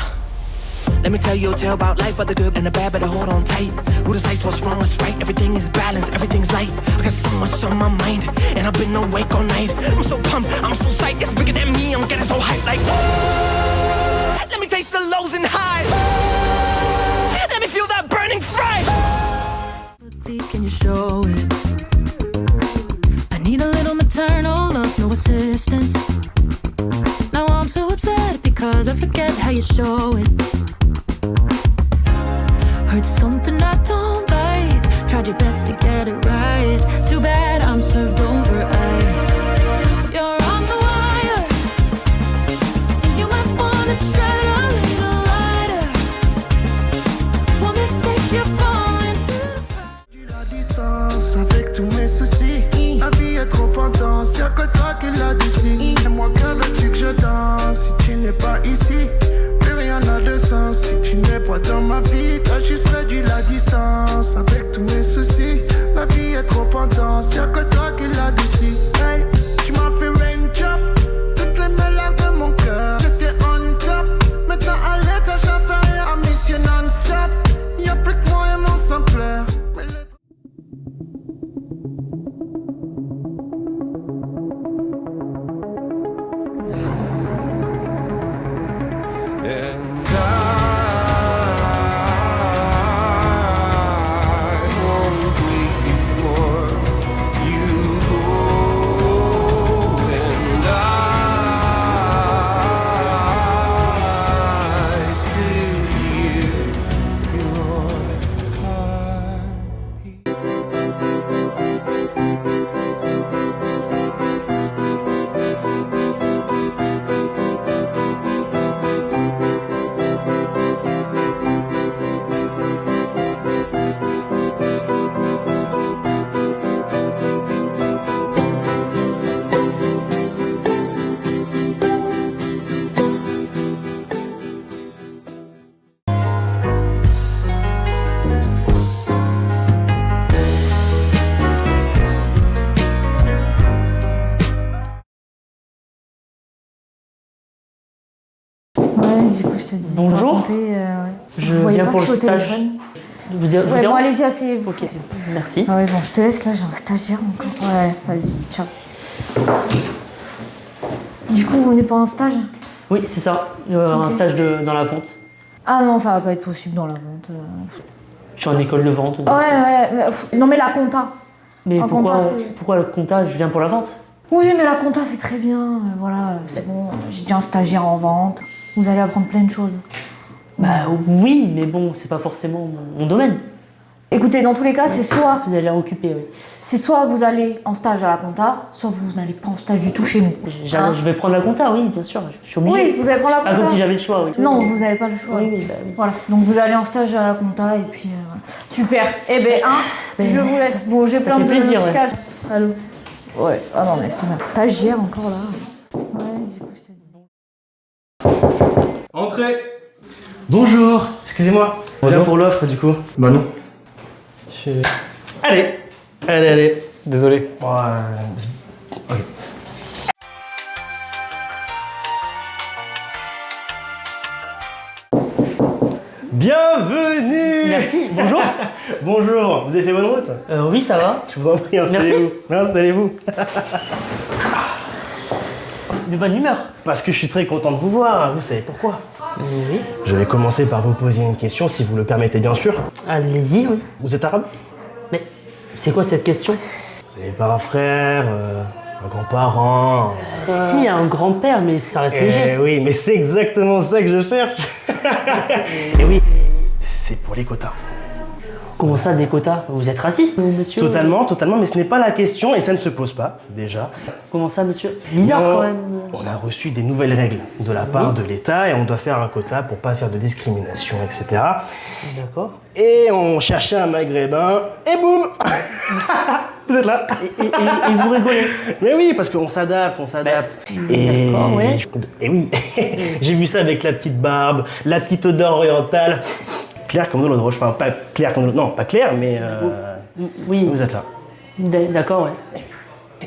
Let me tell you a tale about life, but the good and the bad, better hold on tight. Who decides what's wrong, what's right? Everything is balanced, everything's light. I got so much on my mind, and I've been awake all night. I'm so pumped, I'm so psyched, it's bigger than me, I'm getting so hyped like let me taste the lows and highs. Let me feel that burning fire. feet, can you show it? I need a little maternal love, no assistance. Now I'm so upset because I forget how you show it. Heard something I don't like, tried your best to get it right. Too bad I'm served over ice. You're on the wire, and you might wanna tread a little lighter. One mistake, you're falling too far. La distance avec tous mes soucis. La vie est trop intense, y'a que toi qui l'adoucis. Et moi que veux-tu que je danse si tu n'es pas ici? Plus rien n'a de sens si tu n'es pas dans ma vie. T'as juste réduit la distance avec tous mes soucis. La vie est trop intense, y'a que toi qui l'adoucis. Hey, tu m'as fait rain drop toutes les mélanges de mon cœur. J'étais on top, maintenant à l'étage, j'en fais rien. À mission non-stop, y'a plus que moi et mon sampler. Du coup, je te dis. Bonjour. Raconter, Je vous voyez viens pas pour que le je suis au stage. téléphone. Je vous Ouais, bon, dérange allez-y, asseyez-vous. Ok, merci. Ah ouais, bon, je te laisse là, j'ai un stagiaire encore. Ouais, vas-y, ciao. Du coup, vous venez pour un stage? Oui, c'est ça. Un Ok. stage dans la vente. Ah non, ça va pas être possible dans la vente. Je suis en école de vente. donc. Ouais, non, mais la compta. Mais En pourquoi, compta, c'est- pourquoi le compta? Je viens pour la vente. Oui, mais la compta, c'est très bien. Voilà, c'est bon. J'ai déjà un stagiaire en vente. Vous allez apprendre plein de choses. Bah oui, mais bon, c'est pas forcément mon domaine. Écoutez, dans tous les cas, c'est soit Vous allez en occuper, oui. c'est soit vous allez en stage à la compta, soit vous n'allez pas en stage du tout chez nous. Hein? Je vais prendre la compta, oui, bien sûr. Je suis obligé. Oui, vous allez prendre la Ah, compta. comme si j'avais le choix, oui. Non, vous n'avez pas le choix. Oui, bah oui. Voilà, donc vous allez en stage à la compta et puis voilà. Super. Eh ben, je vous laisse. Bon, j'ai ça plein fait de plaisir, ouais. notifications. Allô. Ouais. Ah non, mais c'est un stagiaire encore là. Ouais, du coup, je te dis. Entrez. Bonjour, excusez-moi. On vient pour l'offre du coup. Bah non. Allez. Désolé. Ok. Bienvenue. Merci, bonjour. Bonjour, vous avez fait bonne route? Oui, ça va. Je vous en prie, installez-vous. Installez-vous. De bonne humeur. Parce que je suis très content de vous voir, vous savez pourquoi? Oui. Je vais commencer par vous poser une question, si vous le permettez bien sûr. Allez-y, oui. Vous êtes arabe? Mais c'est quoi cette question? Vous n'avez pas un frère, un grand-parent? Si, un grand-père, mais ça reste léger. Eh oui, mais c'est exactement ça que je cherche. Et oui, c'est pour les quotas. Comment ça, des quotas? Vous êtes raciste, monsieur? Totalement, mais ce n'est pas la question et ça ne se pose pas, déjà. Comment ça, monsieur? Bizarre, Non, quand même. On a reçu des nouvelles règles de la part de l'État et on doit faire un quota pour pas faire de discrimination, etc. D'accord. Et on cherchait un maghrébin et boum. Vous êtes là. Et vous rigolez? Mais oui, parce qu'on s'adapte. Et... D'accord, ouais. Et oui, j'ai vu ça avec la petite barbe, la petite odeur orientale. Claire comme de l'eau de roche, enfin pas claire comme de l'eau, non pas claire, mais oui. Vous êtes là. D'accord, ouais.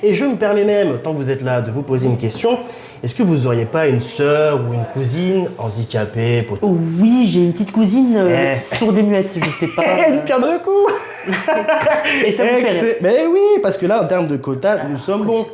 Et je me permets même, tant que vous êtes là, de vous poser une question. Est-ce que vous auriez pas une sœur ou une cousine handicapée pour... Oh oui, j'ai une petite cousine sourde et muette, je sais pas. Une pierre de coups. Et ça vous fait rire. Mais oui, parce que là, en termes de quotas, nous sommes bons.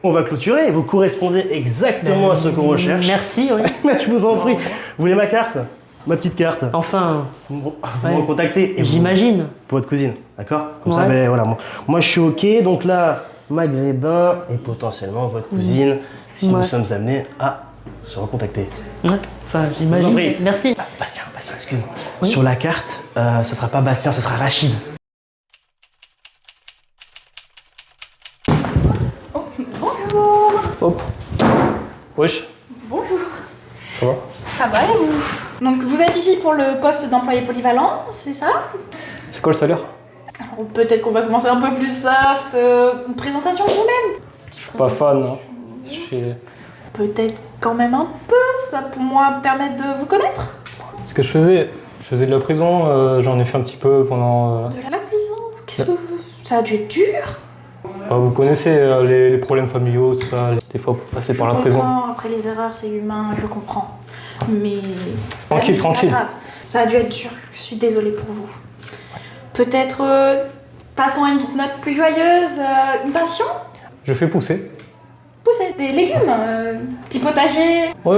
On va clôturer, vous correspondez exactement à ce qu'on recherche. Merci, oui. Je vous en prie. Vous voulez ma carte? Ma petite carte. Enfin. Bon, vous me recontactez. et vous- J'imagine. Pour votre cousine, d'accord? Comme ça, Ouais. ben voilà. Moi, je suis ok. Donc là, Maghrébin et potentiellement votre cousine, si Ouais. nous sommes amenés à se recontacter. Ouais. Enfin, Je vous en j'imagine. prie. Merci. Ah, Bastien, excuse-moi. Sur la carte, ça sera pas Bastien, ça sera Rachid. Bonjour. Hop. Wesh, Bonjour. ça va? Ça va et vous? Donc vous êtes ici pour le poste d'employé polyvalent, c'est ça? C'est quoi le salaire? Alors peut-être qu'on va commencer un peu plus soft. Une présentation de vous-même? Je suis pas fan, hein. Je suis... Peut-être quand même un peu, ça pour moi permettre de vous connaître? Ce que je faisais de la prison, j'en ai fait un petit peu pendant... De la prison? Qu'est-ce que... Ça a dû être dur? Bah, vous connaissez les problèmes familiaux, tout ça. Des fois, faut passer par la Je prison. comprends, après les erreurs c'est humain, je comprends. Mais... Tranquille, c'est pas tranquille. grave. Ça a dû être dur, je suis désolée pour vous. Peut-être passons à une note plus joyeuse, une passion? Je fais pousser. Pousser des légumes, petit potager. Ouais,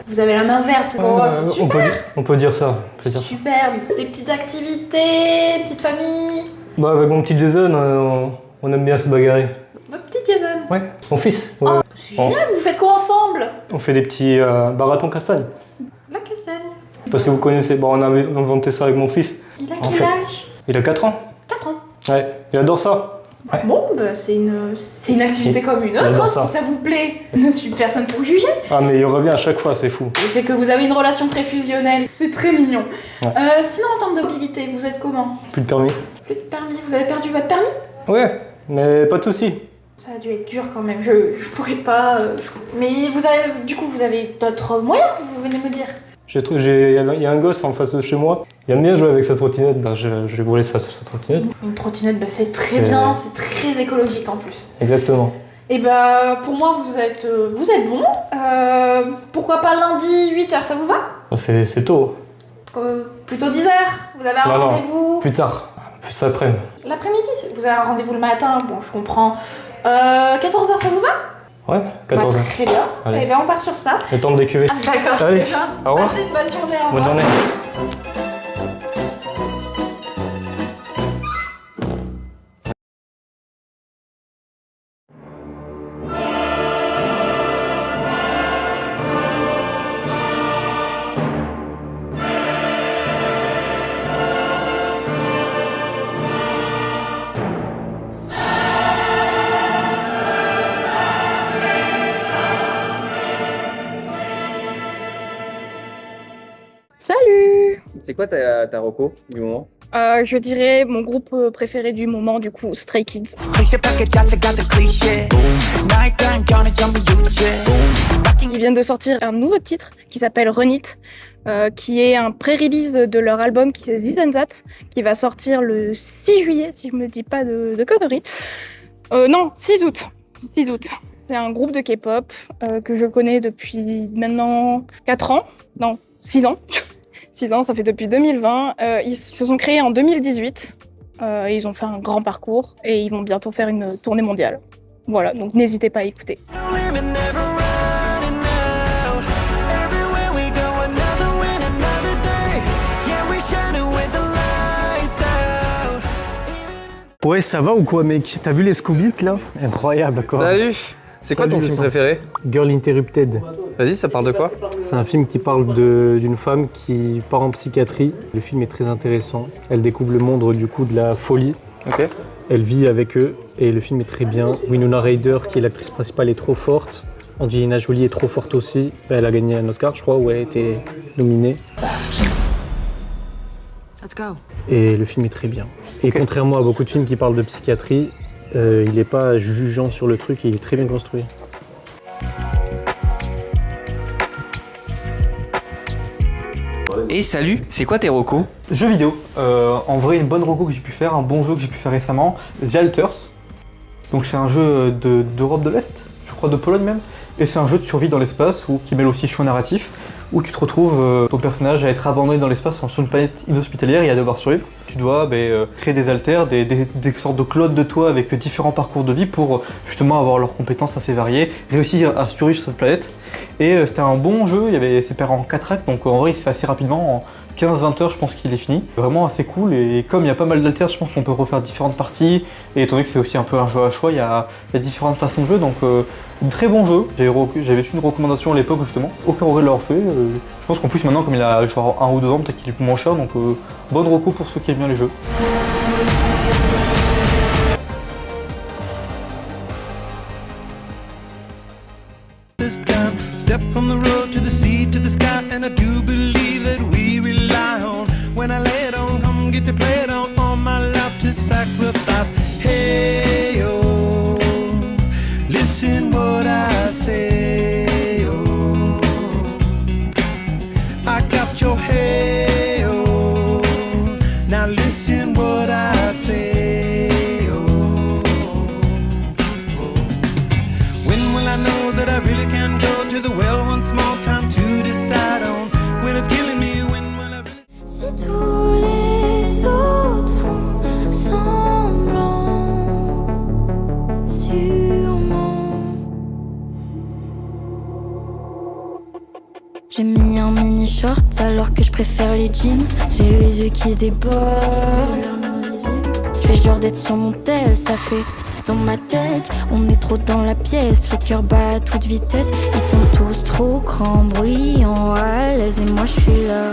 Vous avez la main verte, oh, c'est super. on peut dire ça. On peut dire ça. Super, des petites activités, petite famille. Bah, avec mon petit Jason, on aime bien se bagarrer. Votre petit Jason. Ouais, mon fils. Ouais. Oh, c'est génial, vous faites quoi ensemble? On fait des petits barathons castagne. La Cassagne. Je sais pas si vous connaissez, bon, on a inventé ça avec mon fils. Il a En quel fait, âge? Il a 4 ans. 4 ans. Ouais, il adore ça. Ouais. Bon, bah, c'est une activité comme une Il autre, adore hein, ça. si ça vous plaît. Je ne suis personne pour juger. Ah, mais il revient à chaque fois, c'est fou. Je sais que vous avez une relation très fusionnelle, c'est très mignon. Ouais. Sinon, en termes de mobilité, vous êtes comment? Plus de permis. Plus de permis, vous avez perdu votre permis? Ouais, mais pas de soucis. Ça a dû être dur quand même, je pourrais pas... Mais vous avez d'autres moyens, vous venez me dire. Il y a un gosse en face de chez moi, il aime bien jouer avec sa trottinette, bah, je vais voler sa trottinette. Une trottinette, bah, c'est très bien, c'est très écologique en plus. Exactement. Et bah pour moi vous êtes bon. Pourquoi pas lundi 8h, ça vous va? Bah, c'est tôt. Plutôt 10h, vous avez un Non, rendez-vous plus tard, plus après-midi. l'après-midi, vous avez un rendez-vous le matin, bon je comprends. 14h, ça vous va? Ouais, 14h. Bah, très bien, Allez. et bien on part sur ça. Le temps de décuver. Ah, d'accord, Allez, très bien. au revoir. Passez une bonne journée, au Bonne revoir. journée. Salut! C'est quoi ta reco du moment? Je dirais mon groupe préféré du moment, du coup, Stray Kids. Ils viennent de sortir un nouveau titre qui s'appelle Run It, qui est un pré-release de leur album qui est This and That, qui va sortir le 6 juillet, si je me dis pas de conneries. Non, 6 août. 6 août. C'est un groupe de K-pop que je connais depuis maintenant 4 ans. Non, 6 ans. 6 ans, ça fait depuis 2020. Ils se sont créés en 2018. Ils ont fait un grand parcours et ils vont bientôt faire une tournée mondiale. Voilà, donc n'hésitez pas à écouter. Ouais, ça va ou quoi, mec? T'as vu les Scooby là? Incroyable, quoi. Salut! C'est quoi ton film préféré? Girl Interrupted. Vas-y, ça parle de quoi? C'est un film qui parle d'une femme qui part en psychiatrie. Le film est très intéressant. Elle découvre le monde du coup de la folie. Ok. Elle vit avec eux et le film est très bien. Winona Ryder, qui est l'actrice principale, est trop forte. Angelina Jolie est trop forte aussi. Elle a gagné un Oscar, je crois, où elle a été nominée. Let's go. Et le film est très bien. Et contrairement à beaucoup de films qui parlent de psychiatrie, il n'est pas jugeant sur le truc et il est très bien construit. Et salut, c'est quoi tes recos? Jeux vidéo. En vrai, une bonne reco que j'ai pu faire, un bon jeu que j'ai pu faire récemment, The Alters. Donc c'est un jeu d'Europe de l'Est, je crois de Pologne même. Et c'est un jeu de survie dans l'espace qui mêle aussi choix narratif, où tu te retrouves ton personnage à être abandonné dans l'espace sur une planète inhospitalière et à devoir survivre. Tu dois créer des alters, des sortes de clones de toi avec différents parcours de vie pour justement avoir leurs compétences assez variées, réussir à survivre sur cette planète. Et c'était un bon jeu, c'est fait en 4 actes, donc en vrai il se fait assez rapidement, en 15-20 heures je pense qu'il est fini. Vraiment assez cool, et comme il y a pas mal d'alters, je pense qu'on peut refaire différentes parties, et étant donné que c'est aussi un peu un jeu à choix, il y a différentes façons de jouer, donc un très bon jeu. J'avais fait une recommandation à l'époque justement, aucun regret de l'avoir fait. Je pense qu'en plus maintenant, comme il a genre 1 ou 2 ans, peut-être qu'il est moins cher, donc bonne reco pour ceux qui aiment bien les jeux. Step from the road to the sea to the sky, and I do believe that we rely on. When I lay it on, come get to play it on. All my life to sacrifice. Hey oh, listen what I say. Oh, I got your hey oh. Now listen what I say. Oh, when will I know that I really can go to the well one small time to decide on when it's killing me? When will I really? Si tous les autres font semblant, sûrement. J'ai mis un mini short alors que je préfère les jeans. J'ai les yeux qui débordent. Je fais genre d'être sur mon tel, ça fait. Dans ma tête, on est trop dans la pièce, le cœur bat à toute vitesse. Ils sont tous trop grands, bruyants, à l'aise, et moi je suis là.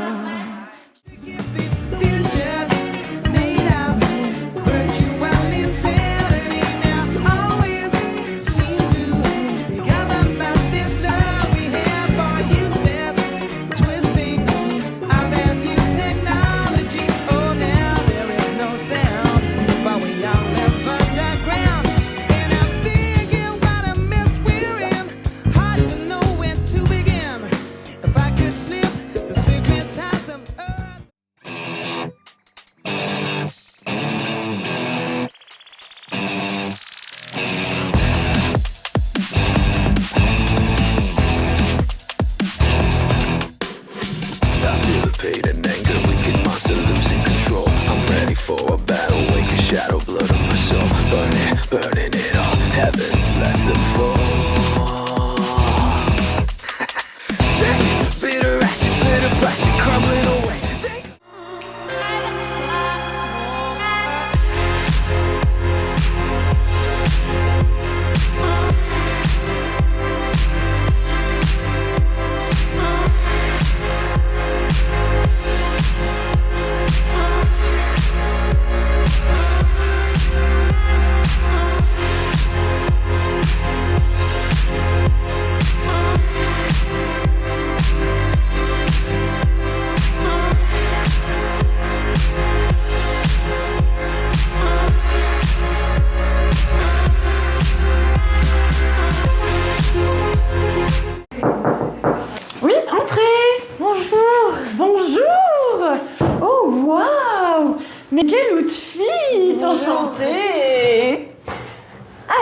Mais quel outfit! Enchantée!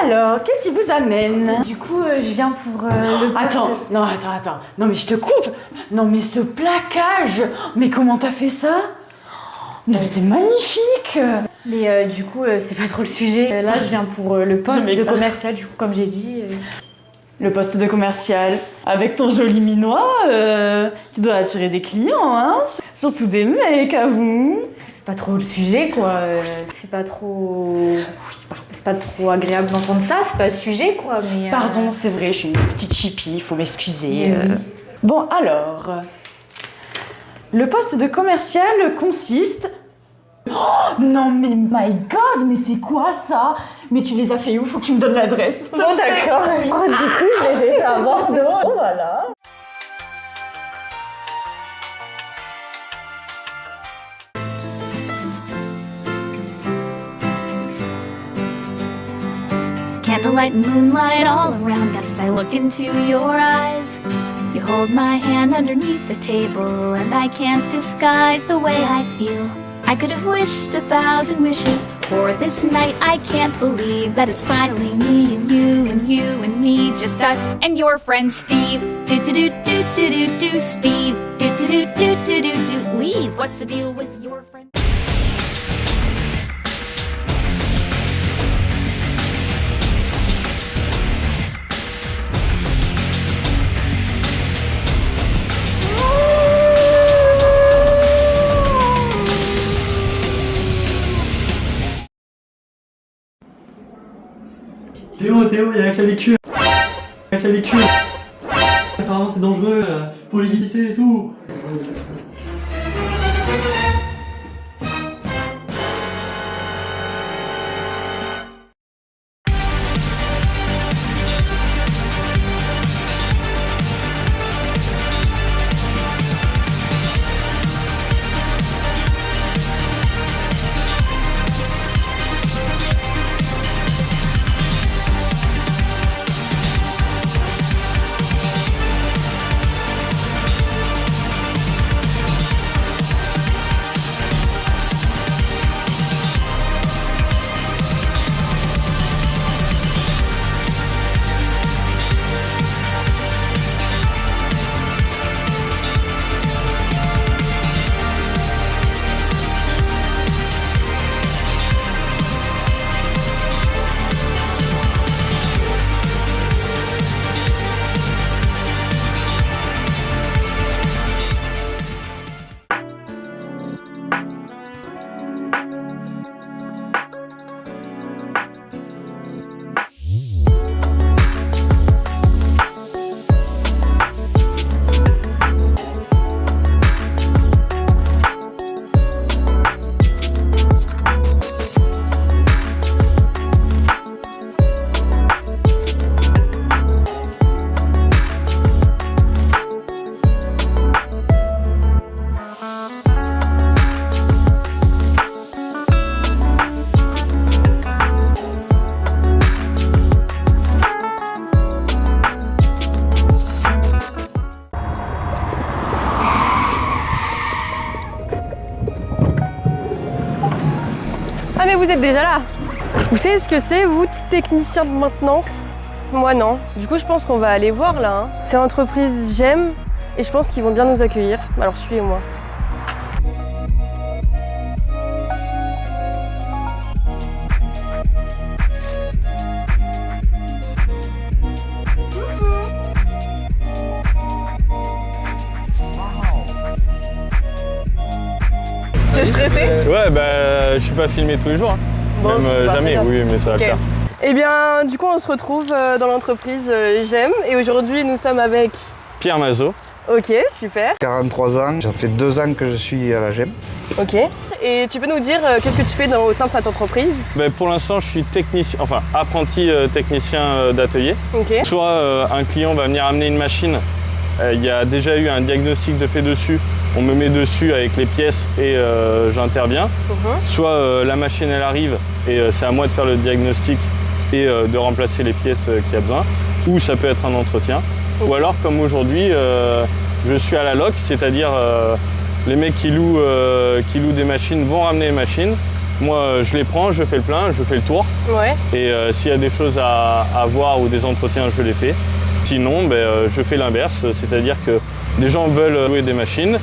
Alors, qu'est-ce qui vous amène? Du coup, je viens pour le... Attends. Non, mais je te coupe! Non, mais ce plaquage! Mais comment t'as fait ça? Non, c'est magnifique! Mais du coup, c'est pas trop le sujet. Là, je viens pour le poste de commercial, du coup, comme j'ai dit. Le poste de commercial, avec ton joli minois, tu dois attirer des clients, hein? Surtout des mecs, à vous. C'est pas trop le sujet, quoi. C'est pas trop agréable d'entendre ça, c'est pas le sujet, quoi. Mais, Pardon, c'est vrai, je suis une petite chippie, il faut m'excuser. Bon, alors... Le poste de commercial consiste... Oh, non mais my god, mais c'est quoi ça? Mais tu les as fait où? Faut que tu me donnes l'adresse. Bon d'accord, du coup je les ai fait à Bordeaux. Oh, voilà. Candlelight and moonlight all around us. I look into your eyes. You hold my hand underneath the table, and I can't disguise the way I feel. I could have wished 1,000 wishes for this night. I can't believe that it's finally me and you and you and me, just us and your friend Steve. Do do do do do do do Steve. Do do do do do do do leave. What's the deal with your friend? Théo, il y a un clavicule. Un clavicule. Apparemment c'est dangereux pour l'humidité et tout. Ah mais vous êtes déjà là. Vous savez ce que c'est, vous, technicien de maintenance? Moi non. Du coup je pense qu'on va aller voir là. C'est l'entreprise J'aime et je pense qu'ils vont bien nous accueillir. Alors suivez-moi. T'es stressé? Ouais, bah je suis pas filmé tous les jours. Hein. Bon, même jamais, oui, mais ça va le faire. Eh bien, du coup, on se retrouve dans l'entreprise J'aime et aujourd'hui, nous sommes avec Pierre Mazot. Ok, super. 43 ans, ça fait 2 ans que je suis à la J'aime. Ok. Et tu peux nous dire qu'est-ce que tu fais au sein de cette entreprise? Pour l'instant, je suis apprenti technicien d'atelier. Ok. Soit un client va venir amener une machine, il y a déjà eu un diagnostic de fait dessus, on me met dessus avec les pièces et j'interviens. Soit la machine elle arrive et c'est à moi de faire le diagnostic et de remplacer les pièces qu'il y a besoin. Ou ça peut être un entretien. Ou alors comme aujourd'hui, je suis à la loc, c'est-à-dire les mecs qui louent des machines vont ramener les machines. Moi je les prends, je fais le plein, je fais le tour. Ouais. Et s'il y a des choses à voir ou des entretiens, je les fais. Sinon, je fais l'inverse, c'est-à-dire que des gens veulent louer des machines.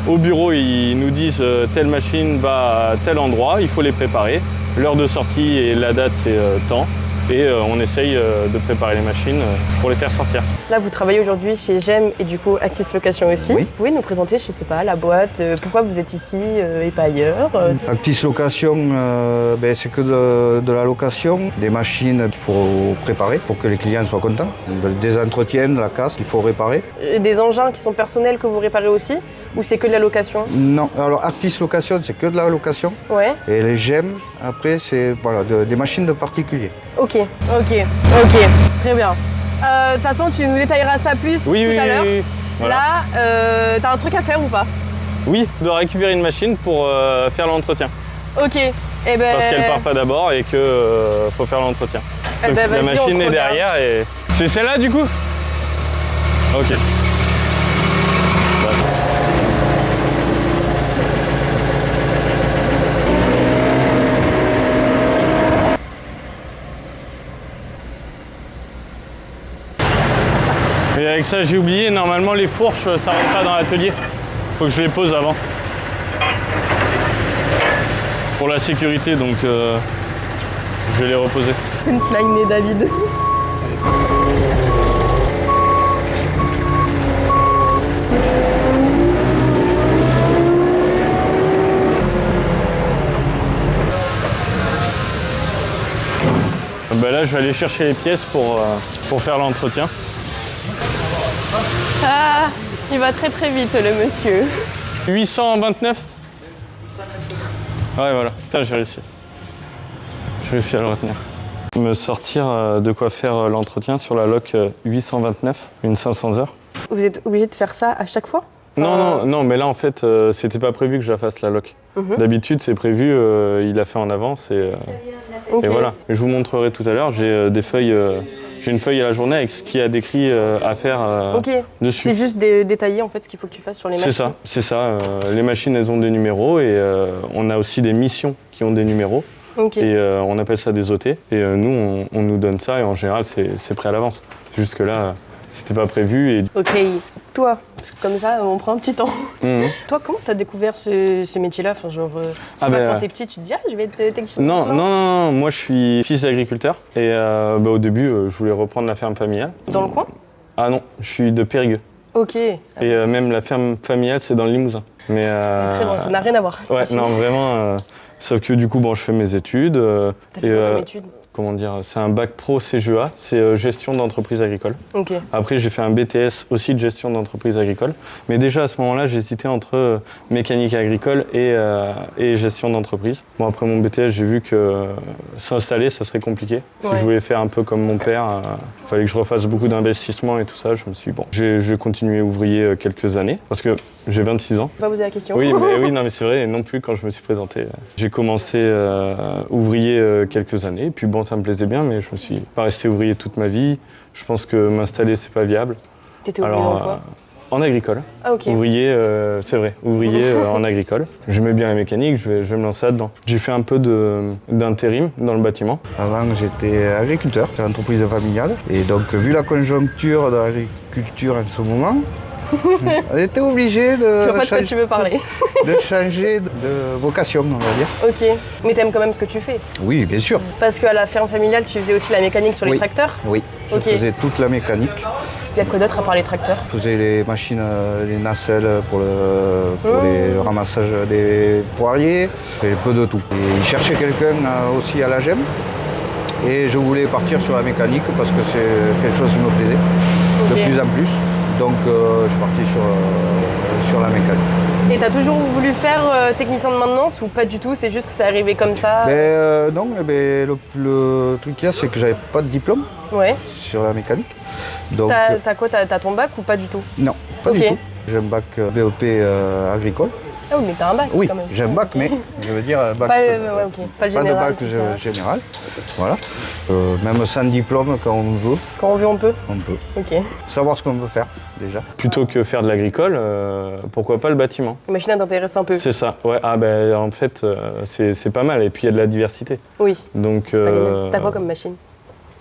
Au bureau, ils nous disent telle machine va à tel endroit, il faut les préparer. L'heure de sortie et la date, c'est temps. Et on essaye de préparer les machines pour les faire sortir. Là, vous travaillez aujourd'hui chez J'aime et du coup Actis Location aussi. Oui. Vous pouvez nous présenter, je sais pas, la boîte, pourquoi vous êtes ici et pas ailleurs? Actis Location, c'est que de la location, des machines qu'il faut préparer pour que les clients soient contents, des entretiens, de la casse qu'il faut réparer. Des engins qui sont personnels que vous réparez aussi? Ou c'est que de la location? Non, alors Actis Location, c'est que de la location. Ouais. Et les J'aime, après, c'est des machines de particuliers. Ok, très bien. De toute façon, tu nous détailleras ça plus tout à l'heure. Oui. Voilà. Là, t'as un truc à faire ou pas? Oui, de récupérer une machine pour faire l'entretien. Ok. Parce qu'elle part pas d'abord et qu'il faut faire l'entretien. La machine est derrière et... C'est celle-là du coup? Ok. Et avec ça, j'ai oublié, normalement les fourches, ça rentre pas dans l'atelier. Faut que je les pose avant. Pour la sécurité, donc je vais les reposer. Punchline et David. Bah là, je vais aller chercher les pièces pour faire l'entretien. Ah, il va très très vite le monsieur. 829 ? Ouais, voilà. Putain, j'ai réussi. J'ai réussi à le retenir. Me sortir de quoi faire l'entretien sur la loc 829, une 500 heures. Vous êtes obligé de faire ça à chaque fois? Non, mais là en fait, c'était pas prévu que je la fasse la loc. D'habitude, c'est prévu, il l'a fait en avance et voilà. Je vous montrerai tout à l'heure, j'ai des feuilles, j'ai une feuille à la journée avec ce qu'il y a décrit à faire dessus. C'est juste détailler en fait ce qu'il faut que tu fasses sur les machines. C'est ça. Les machines, elles ont des numéros et on a aussi des missions qui ont des numéros. Et on appelle ça des OT. Et nous, on nous donne ça et en général, c'est prêt à l'avance. Juste que là, c'était pas prévu. Et... Ok, toi, comme ça, on prend un petit temps. Toi, comment t'as découvert ce métier-là? Enfin, genre, quand t'es petit, tu te dis, je vais être technicien. Non, moi je suis fils d'agriculteur. Et au début, je voulais reprendre la ferme familiale. Dans le coin? Ah non, je suis de Périgueux. Ok. Et même la ferme familiale, c'est dans le Limousin. Mais, très loin, ça n'a rien à voir. Ouais, non, vraiment. Sauf que du coup, je fais mes études. T'as fait quoi comme études? Comment dire, c'est un bac pro CGEA, c'est gestion d'entreprise agricole. Après, j'ai fait un BTS aussi de gestion d'entreprise agricole. Mais déjà à ce moment-là, j'hésitais entre mécanique agricole et gestion d'entreprise. Bon, après mon BTS, j'ai vu que s'installer, ça serait compliqué. Si je voulais faire un peu comme mon père, il fallait que je refasse beaucoup d'investissements et tout ça. Je me suis dit, bon, j'ai continué ouvrier quelques années parce que j'ai 26 ans. Je vais pas poser la question. Oui, mais c'est vrai, et non plus quand je me suis présenté. J'ai commencé ouvrier quelques années, puis bon, ça me plaisait bien, mais je me suis pas resté ouvrier toute ma vie. Je pense que m'installer, c'est pas viable. T'étais ouvrier dans quoi? En agricole. Ah, ok. Ouvrier, c'est vrai, ouvrier en agricole. J'aimais bien la mécanique, je vais me lancer là-dedans. J'ai fait un peu d'intérim dans le bâtiment. Avant, j'étais agriculteur, c'était une entreprise familiale. Et donc, vu la conjoncture de l'agriculture en ce moment, on était obligé de changer de vocation, on va dire. Ok, mais t'aimes quand même ce que tu fais? Oui, bien sûr. Parce qu'à la ferme familiale, tu faisais aussi la mécanique sur les tracteurs? Oui, je faisais toute la mécanique. Il y a quoi d'autre à part les tracteurs? Je faisais les machines, les nacelles pour le ramassage des poiriers, je faisais peu de tout. Et ils cherchaient quelqu'un aussi à la GEM. Et je voulais partir sur la mécanique parce que c'est quelque chose qui me plaisait de plus en plus. Donc je suis parti sur la mécanique. Et t'as toujours voulu faire technicien de maintenance ou pas du tout? C'est juste que c'est arrivé comme ça? Non, le truc qu'il y a, c'est que j'avais pas de diplôme sur la mécanique. Donc, t'as quoi? T'as ton bac ou pas du tout? Non, pas du tout. J'ai un bac BEP agricole. Ah oui, mais t'as un bac quand même. Oui, j'ai un bac, mais je veux dire bac. Pas le général. Pas de bac général. Voilà. Même sans diplôme, quand on veut. Quand on veut, on peut? On peut. Ok. Savoir ce qu'on veut faire, déjà. Plutôt que faire de l'agricole, pourquoi pas le bâtiment? La machine t'intéresse un peu? C'est ça, ouais. En fait, c'est pas mal. Et puis il y a de la diversité. Oui. Donc. T'as quoi comme machine?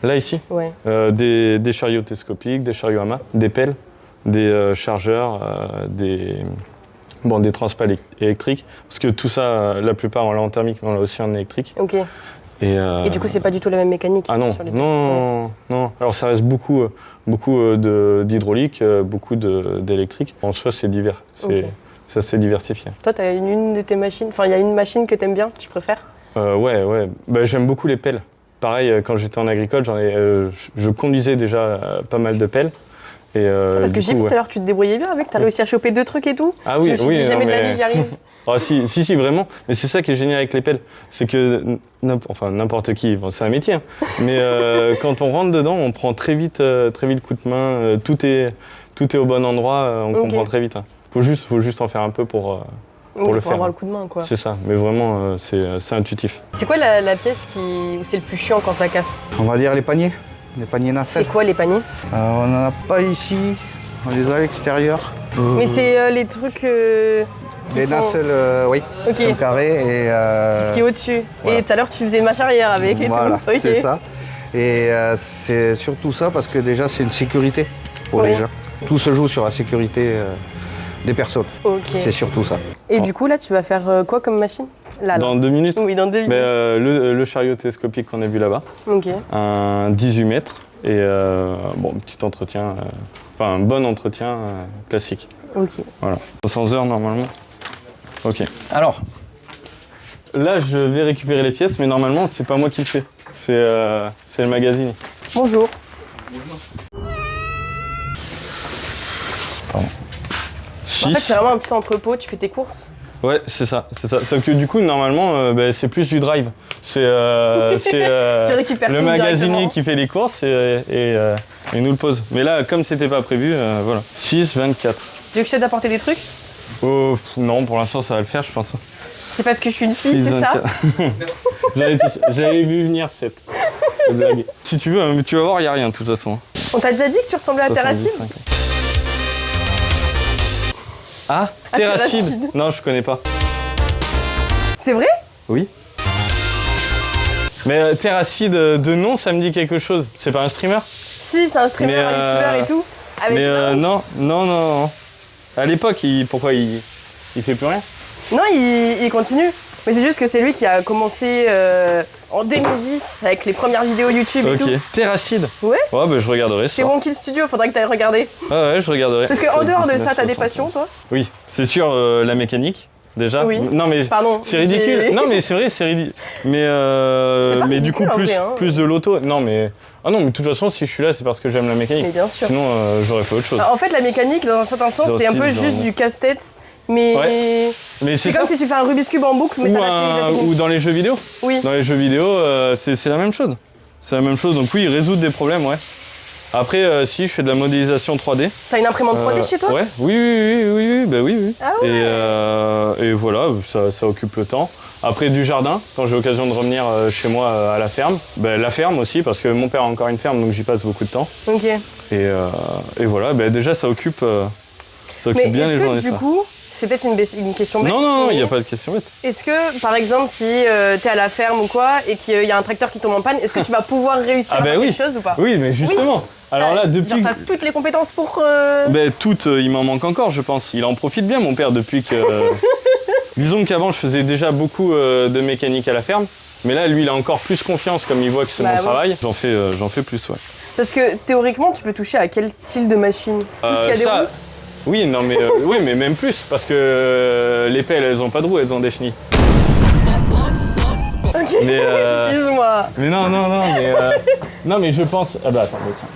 Là, ici? Ouais. Des chariots télescopiques, des chariots à main, des pelles, des chargeurs, des transpales électriques. Parce que tout ça, la plupart, on l'a en thermique, mais on l'a aussi en électrique. Ok. Et du coup, c'est pas du tout la même mécanique? Ah non, sur les non. Alors ça reste beaucoup d'hydraulique, beaucoup d'électrique. En soi, c'est divers. Ça s'est diversifié. Toi, t'as une de tes machines, il y a une machine que t'aimes bien, tu préfères? Ouais. J'aime beaucoup les pelles. Pareil, quand j'étais en agricole, je conduisais déjà pas mal de pelles. Parce que j'ai vu tout à l'heure, tu te débrouillais bien avec, t'as réussi à choper 2 trucs et tout. Ah oui, je me suis dit, jamais de la vie, j'y arrive. Ah, si, vraiment. Mais c'est ça qui est génial avec les pelles. C'est que n'importe qui, c'est un métier. Hein. Mais quand on rentre dedans, on prend très vite coup de main. Tout est au bon endroit, on comprend très vite. Hein. Faut juste en faire un peu pour le faire. Avoir le coup de main, quoi. C'est ça, mais vraiment, c'est intuitif. C'est quoi la pièce où c'est le plus chiant quand ça casse? On va dire les paniers nacelles. C'est quoi les paniers? On n'en a pas ici, on les a à l'extérieur. Mais c'est les trucs... les nacelles, oui, sont carrés et... c'est ce qui est au-dessus. Voilà. Et tout à l'heure, tu faisais une marche arrière avec et tout. Voilà, c'est ça. Et c'est surtout ça parce que déjà c'est une sécurité pour Oui. les gens. Tout se joue sur la sécurité des personnes. Ok. C'est surtout ça. Et du coup, là, tu vas faire quoi comme machine là. Dans 2 minutes. Oui, dans 2 minutes. Le chariot télescopique qu'on a vu là-bas. Ok. Un 18 mètres et bon, petit entretien, enfin un bon entretien classique. Ok. Voilà. 500 heures normalement. Ok. Alors, là je vais récupérer les pièces, mais normalement c'est pas moi qui le fais. C'est le magazine. Bonjour. Pardon. En fait, c'est vraiment un petit entrepôt, tu fais tes courses. Ouais, c'est ça, c'est ça. Sauf que du coup, normalement, c'est plus du drive. C'est récupères le tout magasinier directement. qui fait les courses et nous le pose. Mais là, comme c'était pas prévu, voilà. 6, 24. Tu veux que je t'aide à porter des trucs? Oh, non, pour l'instant, ça va le faire, je pense. C'est parce que je suis une fille, 6, c'est ça? 24. J'avais vu venir cette blague. Si tu veux, hein, mais tu vas voir, il n'y a rien de toute façon. On t'a déjà dit que tu ressemblais à Terracide? 75. Ah, Terracide. Non, je connais pas. C'est vrai? Oui. Mais Terracide de nom, ça me dit quelque chose. C'est pas un streamer? Si, c'est un streamer, Mais, un youtubeur et tout. Avec Mais non. À l'époque, pourquoi il fait plus rien? Non, il continue. Mais c'est juste que c'est lui qui a commencé en 2010 avec les premières vidéos YouTube et tout. Ok. Terracide? Ouais. Ouais, bah je regarderai Chez ça. Wonky Studio, faudrait que t'ailles regarder. Ah ouais, je regarderai. Parce qu'en dehors de ça, t'as des passions, toi? Oui, c'est sûr, la mécanique, déjà. Oui. Non mais Pardon, c'est ridicule. j'ai- Non mais c'est vrai, c'est ridicule. Mais, C'est pas mais du coup, ridicule, en vrai, hein. plus de l'auto. Non mais... Ah non, mais de toute façon, si je suis là, c'est parce que j'aime la mécanique. Mais bien sûr. Sinon, j'aurais fait autre chose. En fait, la mécanique, dans un certain sens, Zéro c'est un style, peu genre, juste non. du casse-tête. Mais, Ouais. Mais c'est c'est comme ça. si tu fais un Rubik's Cube en boucle, mais Ou, t'as raté la technique. ou dans les jeux vidéo. Oui. Dans les jeux vidéo, c'est la même chose. C'est la même chose. Donc oui, résoudre des problèmes, ouais. Après, si, je fais de la modélisation 3D. T'as une imprimante 3D chez toi? Ouais, oui, bah oui. Ah ouais. Et voilà, ça occupe le temps. Après, du jardin, quand j'ai l'occasion de revenir chez moi à la ferme. Ben, la ferme aussi, parce que mon père a encore une ferme, donc j'y passe beaucoup de temps. Ok. Et voilà, ben, déjà, ça occupe Mais bien les est-ce journées, que du ça. coup, c'est peut-être une question bête. Non, il mais n'y a pas de question bête. Est-ce que, par exemple, si t'es à la ferme ou quoi, et qu'il y a un tracteur qui tombe en panne, est-ce que tu vas pouvoir réussir à Ah ben faire oui. quelque chose ou pas? Oui, mais justement. Alors là, depuis Genre, t'as toutes les compétences pour... Ben, il m'en manque encore, je pense. Il en profite bien, mon père, depuis que... Disons qu'avant, je faisais déjà beaucoup de mécanique à la ferme. Mais là, lui, il a encore plus confiance, comme il voit que c'est Bah mon oui. travail. J'en fais plus, ouais. Parce que théoriquement, tu peux toucher à quel style de machine? Tout ce qui a des roues? Oui, non, mais, oui, mais même plus. Parce que les pelles, elles ont pas de roues, elles ont des chenilles. Ok, Mais, excuse-moi. Mais non, mais... non, mais je pense... Ah bah attends, mais tiens.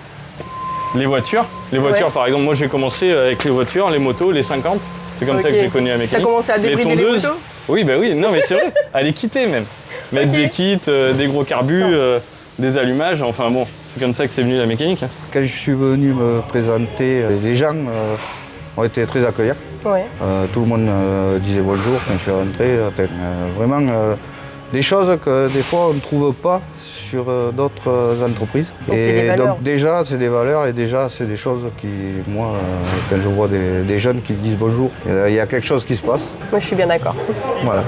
Les voitures, Ouais. par exemple, moi j'ai commencé avec les voitures, les motos, les 50. C'est comme ça Ok. que j'ai connu la mécanique. T'as commencé à débrider les tondeuses. motos? Oui, bah oui, non mais c'est vrai, à les quitter même. Mettre des kits, des gros carbus, des allumages, enfin bon, c'est comme ça que c'est venu la mécanique. Quand je suis venu me présenter, les gens ont été très accueillants. Ouais. Tout le monde disait bonjour quand je suis rentré. Vraiment des choses que des fois on ne trouve pas sur d'autres entreprises. Mais c'est des valeurs. donc déjà c'est des valeurs et déjà c'est des choses qui, moi, quand je vois des jeunes qui disent bonjour, il y a quelque chose qui se passe. Moi, je suis bien d'accord. Voilà.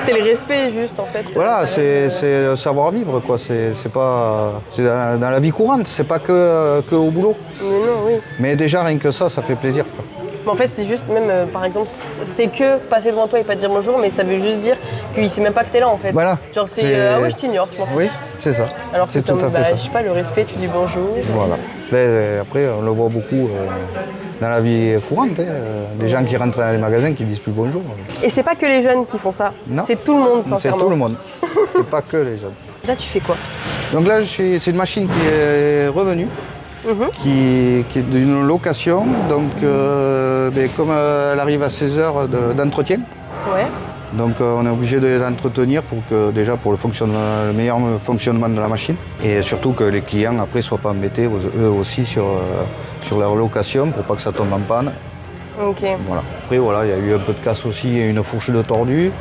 C'est le respect, juste, en fait. Voilà, c'est le savoir-vivre, quoi. C'est pas, c'est dans la vie courante, c'est pas que au boulot. Mais non, oui. Mais déjà rien que ça fait plaisir, quoi. Mais en fait, c'est juste même, par exemple, c'est que passer devant toi et pas te dire bonjour, mais ça veut juste dire qu'il sait même pas que t'es là, en fait. Voilà. Genre, c'est ah ouais, je t'ignore, tu m'en fous. Oui, c'est ça. Alors que c'est tout comme, à fait ça. je sais pas, le respect, tu dis bonjour. Voilà. Mais, après, on le voit beaucoup dans la vie courante. Des gens qui rentrent dans les magasins qui disent plus bonjour. Et c'est pas que les jeunes qui font ça. Non. C'est tout le monde, C'est sincèrement. tout le monde. C'est pas que les jeunes. Là, tu fais quoi? Donc là, c'est une machine qui est revenue. Qui est d'une location, donc comme elle arrive à 16 heures d'entretien, Ouais. donc on est obligé de l'entretenir pour que déjà pour le meilleur fonctionnement de la machine et surtout que les clients après soient pas embêtés eux aussi sur leur location pour pas que ça tombe en panne. Ok. Voilà. Après voilà, il y a eu un peu de casse aussi et une fourche de tordu,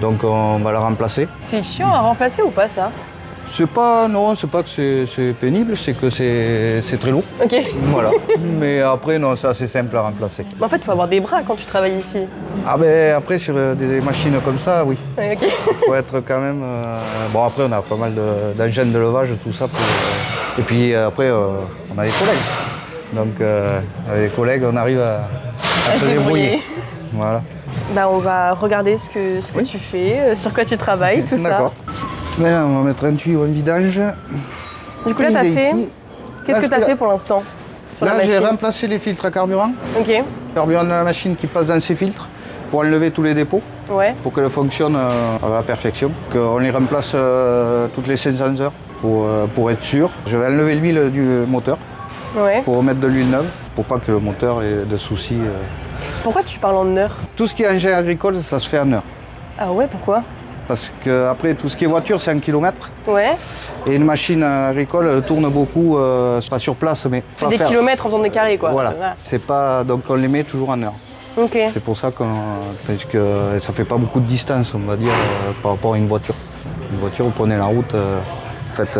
donc on va la remplacer. C'est chiant à remplacer ou pas, ça? C'est pas que c'est pénible, c'est que c'est très lourd. Ok. Voilà. Mais après, non, c'est assez simple à remplacer. Mais en fait, il faut avoir des bras quand tu travailles ici. Ah ben après, sur des machines comme ça, oui. Ouais, ok. Faut être quand même... Bon, après, on a pas mal d'engins de levage, tout ça. Et puis après, on a des collègues. Donc, avec les collègues, on arrive à se débrouiller. Voilà. Bah, on va regarder ce que tu fais, sur quoi tu travailles, tout ça. D'accord. Mais là, on va mettre un tuyau, un vidange. Du coup, là, t'as fait... Qu'est-ce que t'as fait pour l'instant sur la Là, j'ai machine? remplacé les filtres à carburant. Ok. Le carburant de la machine qui passe dans ces filtres pour enlever tous les dépôts. Ouais. Pour qu'elle fonctionne à la perfection. On les remplace toutes les 500 heures pour être sûr. Je vais enlever l'huile du moteur pour remettre de l'huile neuve pour pas que le moteur ait de soucis. Pourquoi tu parles en heures? Tout ce qui est engin agricole, ça se fait en heures. Ah ouais, pourquoi? Parce que après tout ce qui est voiture, c'est en kilomètres. Ouais. Et une machine agricole elle tourne beaucoup, pas sur place, mais... Tu fais des kilomètres en faisant des carrés, quoi. Voilà. C'est pas... Donc on les met toujours en heures. Ok. C'est pour ça parce que ça fait pas beaucoup de distance, on va dire, par rapport à une voiture. Une voiture, vous prenez la route, vous faites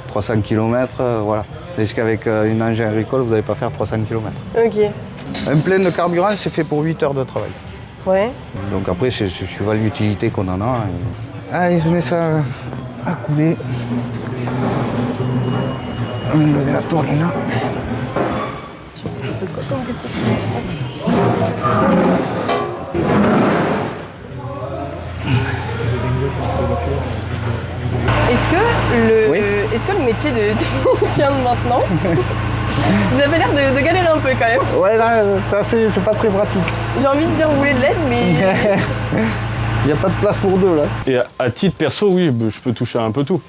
300 km, voilà. Tandis qu'avec une engin agricole, vous n'allez pas faire 300 km. Ok. Un plein de carburant, c'est fait pour 8 heures de travail. Ouais. Donc après, c'est suivant l'utilité qu'on en a. Allez, je mets ça à couler. On va lever la tourne là. Est-ce que le métier de technicien de maintenance, vous avez l'air de galérer un peu quand même? Ouais, là, ça c'est pas très pratique. J'ai envie de dire vous voulez de l'aide, mais... Il n'y a pas de place pour deux là. Et à titre perso, oui, je peux toucher à un peu tout.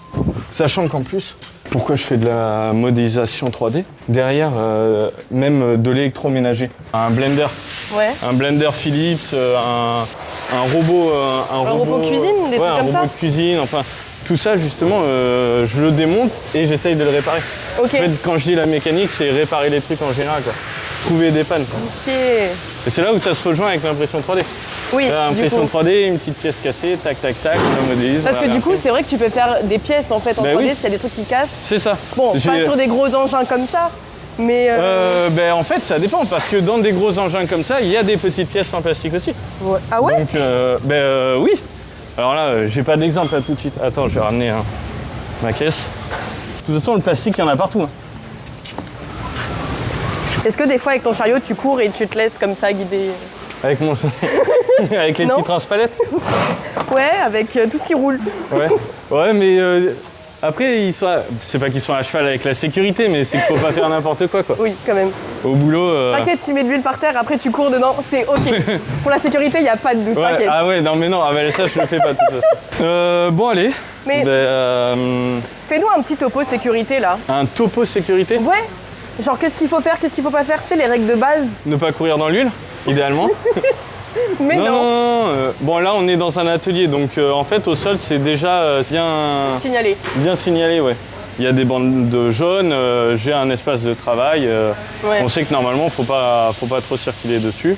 Sachant qu'en plus, pourquoi je fais de la modélisation 3D? Derrière, même de l'électroménager. Un blender. Ouais. Un blender Philips, un robot... Un robot cuisine, des trucs comme ça? Un robot de cuisine, enfin... Tout ça, justement, je le démonte et j'essaye de le réparer. Ok. En fait, quand je dis la mécanique, c'est réparer les trucs en général, quoi. Trouver des pannes, quoi. Ok. Et c'est là où ça se rejoint avec l'impression 3D. Oui, l'impression 3D, une petite pièce cassée, tac, tac, tac, on la modélise. Parce que du coup, c'est vrai que tu peux faire des pièces en fait en 3D oui. s'il y a des trucs qui cassent. C'est ça. Bon, pas sur des gros engins comme ça, mais... En fait, ça dépend, parce que dans des gros engins comme ça, il y a des petites pièces en plastique aussi. Ouais. Ah ouais? Donc, oui. Alors là, j'ai pas d'exemple là tout de suite. Attends, je vais ramener ma caisse. De toute façon, le plastique, il y en a partout. Hein. Est-ce que des fois, avec ton chariot, tu cours et tu te laisses comme ça guider? Avec mon... avec les petits transpalettes? Ouais, avec tout ce qui roule. Ouais, mais après, c'est pas qu'ils sont à cheval avec la sécurité, mais c'est qu'il faut pas faire n'importe quoi. Oui, quand même. Au boulot... T'inquiète, tu mets de l'huile par terre, après tu cours dedans, c'est ok. Pour la sécurité, il n'y a pas de doute, ouais, t'inquiète. Ah ouais, non mais non, ça je le fais pas de toute façon. Bon allez. Mais fais-nous un petit topo sécurité là. Un topo sécurité? Ouais. Genre qu'est-ce qu'il faut faire, qu'est-ce qu'il faut pas faire, tu sais les règles de base. Ne pas courir dans l'huile, idéalement. Mais non. Bon là on est dans un atelier, donc en fait au sol c'est déjà bien... Signalé. Bien signalé, ouais. Il y a des bandes de jaunes, j'ai un espace de travail. Ouais. On sait que normalement, faut pas trop circuler dessus.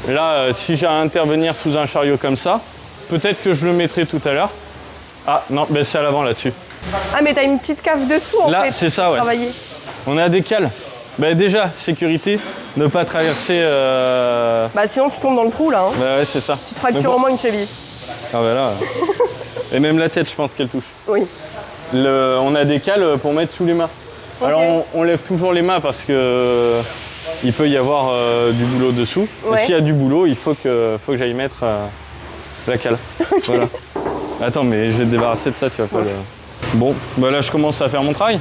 Là, si j'ai à intervenir sous un chariot comme ça, peut-être que je le mettrai tout à l'heure. Ah non, ben c'est à l'avant là-dessus. Ah mais t'as une petite cave dessous en fait. Là, c'est ça, ouais. Travailler. On a des cales. Ben déjà, sécurité, ne pas traverser... Bah sinon tu tombes dans le trou là. Hein. Bah ouais, c'est ça. Tu te fractures au moins une cheville. Ah ben là... Et même la tête, je pense qu'elle touche. Oui. On a des cales pour mettre sous les mâts. Okay. Alors on lève toujours les mâts parce que il peut y avoir du boulot dessous. Ouais. Et s'il y a du boulot, il faut que j'aille mettre la cale. Okay. Voilà. Attends, mais je vais te débarrasser de ça, tu vas pas le... Bon, bah là je commence à faire mon travail.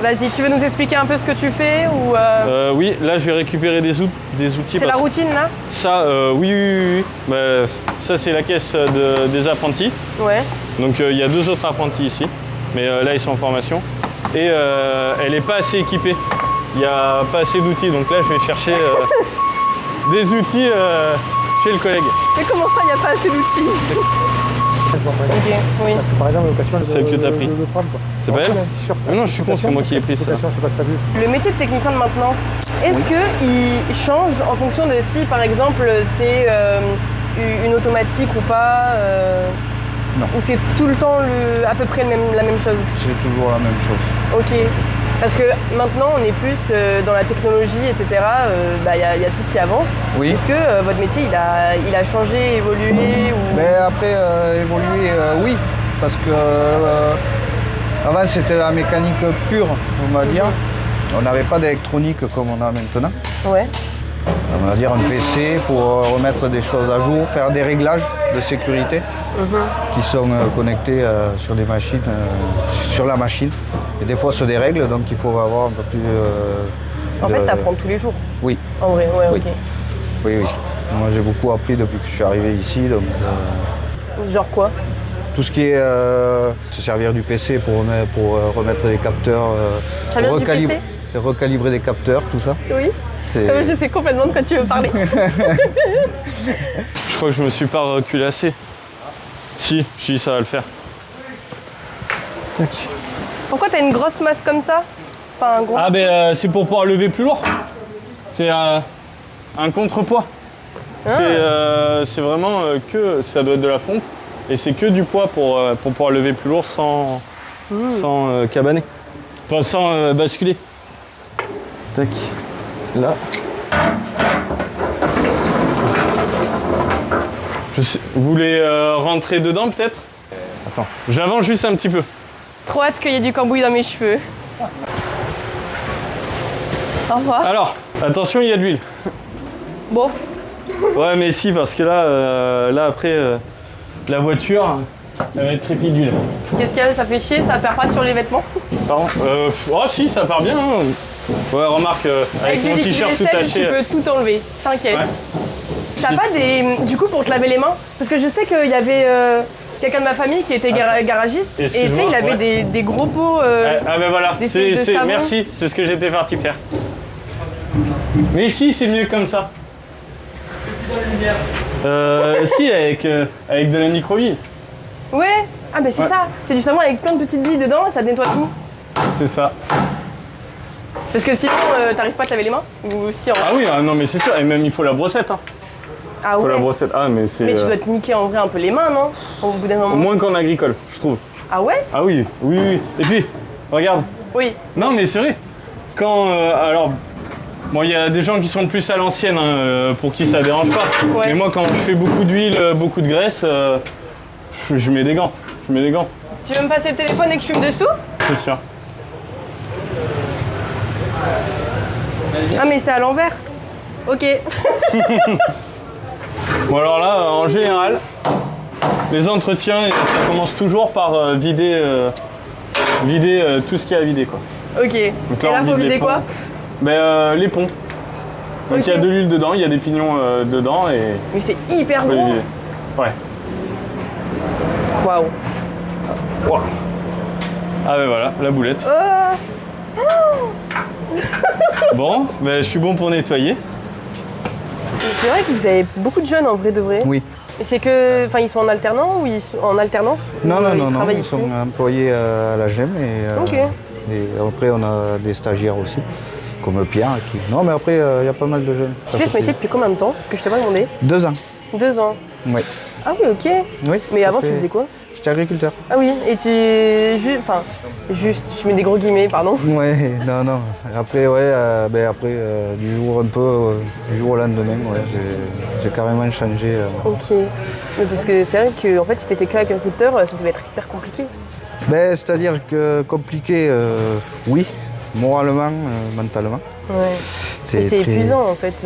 Vas-y, tu veux nous expliquer un peu ce que tu fais ou Oui, là je vais récupérer des outils. C'est la routine là? Ça, oui. Bah, ça c'est la caisse des apprentis. Ouais. Donc il y a 2 autres apprentis ici. Mais là, ils sont en formation. Et elle n'est pas assez équipée. Il n'y a pas assez d'outils. Donc là, je vais chercher des outils chez le collègue. Mais comment ça, il n'y a pas assez d'outils? Ok, oui. Parce que par exemple, l'occasion, celle que tu as pris. C'est pas elle? Non, je suis con, c'est moi qui ai pris ça. Je sais pas si t'as vu. Le métier de technicien de maintenance, est-ce qu'il change en fonction de si, par exemple, c'est une automatique ou pas Non. Ou c'est tout le temps à peu près la même chose? C'est toujours la même chose. Ok. Parce que maintenant, on est plus dans la technologie, etc. Il y a tout qui avance. Oui. Est-ce que votre métier, il a changé, évolué ou... Mais après, évoluer, oui. Parce que avant, c'était la mécanique pure, on va dire. On n'avait pas d'électronique comme on a maintenant. Ouais. On va dire un PC pour remettre des choses à jour, faire des réglages de sécurité qui sont connectés sur des machines, sur la machine. Et des fois, se dérèglent, donc il faut avoir un peu plus... En fait, tu apprends tous les jours? Oui. En vrai, ouais, oui. ok. Oui, oui. Moi, j'ai beaucoup appris depuis que je suis arrivé ici. Donc, genre quoi? tout ce qui est se servir du PC pour remettre des capteurs, recalibrer des capteurs, tout ça. Oui. Je sais complètement de quoi tu veux parler. Je crois que je me suis pas reculassé. Si, ça va le faire. Tac. Pourquoi t'as une grosse masse comme ça? Enfin, un gros... Ah ben c'est pour pouvoir lever plus lourd. C'est un contrepoids. C'est vraiment que ça doit être de la fonte et c'est que du poids pour pouvoir lever plus lourd sans cabaner. Enfin sans basculer. Tac. Là. Vous voulez rentrer dedans peut-être? Attends, j'avance juste un petit peu. Trop hâte qu'il y ait du cambouis dans mes cheveux. Au revoir. Alors, attention, il y a de l'huile. Bon. Ouais, mais si, parce que là après, la voiture, elle va être crépie d'huile. Qu'est-ce qu'il y a? Ça fait chier? Ça perd pas sur les vêtements? Pardon? Oh si, ça part bien. Hein. Ouais, remarque, avec mon t-shirt tout taché. Tu peux tout enlever, t'inquiète. Ouais. T'as pas du coup pour te laver les mains? Parce que je sais qu'il y avait quelqu'un de ma famille qui était garagiste et tu sais, il avait des gros pots. Ah ben voilà, merci, c'est ce que j'étais parti faire. Mais ici, c'est mieux comme ça. Si, avec de la micro-bille. Ouais, ah ben c'est ça. C'est du savon avec plein de petites billes dedans et ça nettoie tout. C'est ça. Parce que sinon, t'arrives pas à te laver les mains? Ou si, Ah oui, non mais c'est sûr, et même il faut la brossette. Hein. Ah ouais. Faut la brossette. Ah mais c'est. Mais tu dois te niquer en vrai un peu les mains, non? Au bout d'un moment. Moins qu'en agricole, je trouve. Ah ouais? Ah oui. Et puis, regarde. Oui. Non mais c'est vrai. Quand alors. Bon, il y a des gens qui sont plus à l'ancienne, hein, pour qui ça dérange pas. Ouais. Mais moi, quand je fais beaucoup d'huile, beaucoup de graisse, je mets des gants. Tu veux me passer le téléphone et que je fume dessous? C'est sûr. Ah mais c'est à l'envers. Ok. Bon alors là, en général, les entretiens, ça commence toujours par vider tout ce qu'il y a à vider, quoi. Ok. Donc là, faut vider quoi? Les ponts. Donc il y a de l'huile dedans, il y a des pignons dedans et... Mais c'est hyper gros. Ouais. Waouh. Ah ben voilà, la boulette. Bon, je suis bon pour nettoyer. C'est vrai que vous avez beaucoup de jeunes en vrai de vrai. Oui. Et c'est que, ils sont en alternance ou ils sont en alternance? Non, ils sont employés à la GEM et après on a des stagiaires aussi, comme Pierre. Non mais après il y a pas mal de jeunes. Tu fais ce métier depuis combien de temps? Parce que je t'ai pas demandé. 2 ans. 2 ans? Oui. Ah oui, ok. Oui. Mais avant tu faisais quoi? J'étais agriculteur. Ah oui, et juste, je mets des gros guillemets, pardon. Ouais, non. Après, du jour au lendemain, j'ai carrément changé. Ok. Mais parce que c'est vrai que en fait, si t'étais qu'agriculteur, ça devait être hyper compliqué. C'est-à-dire que compliqué, oui, moralement, mentalement. Ouais. C'est épuisant en fait.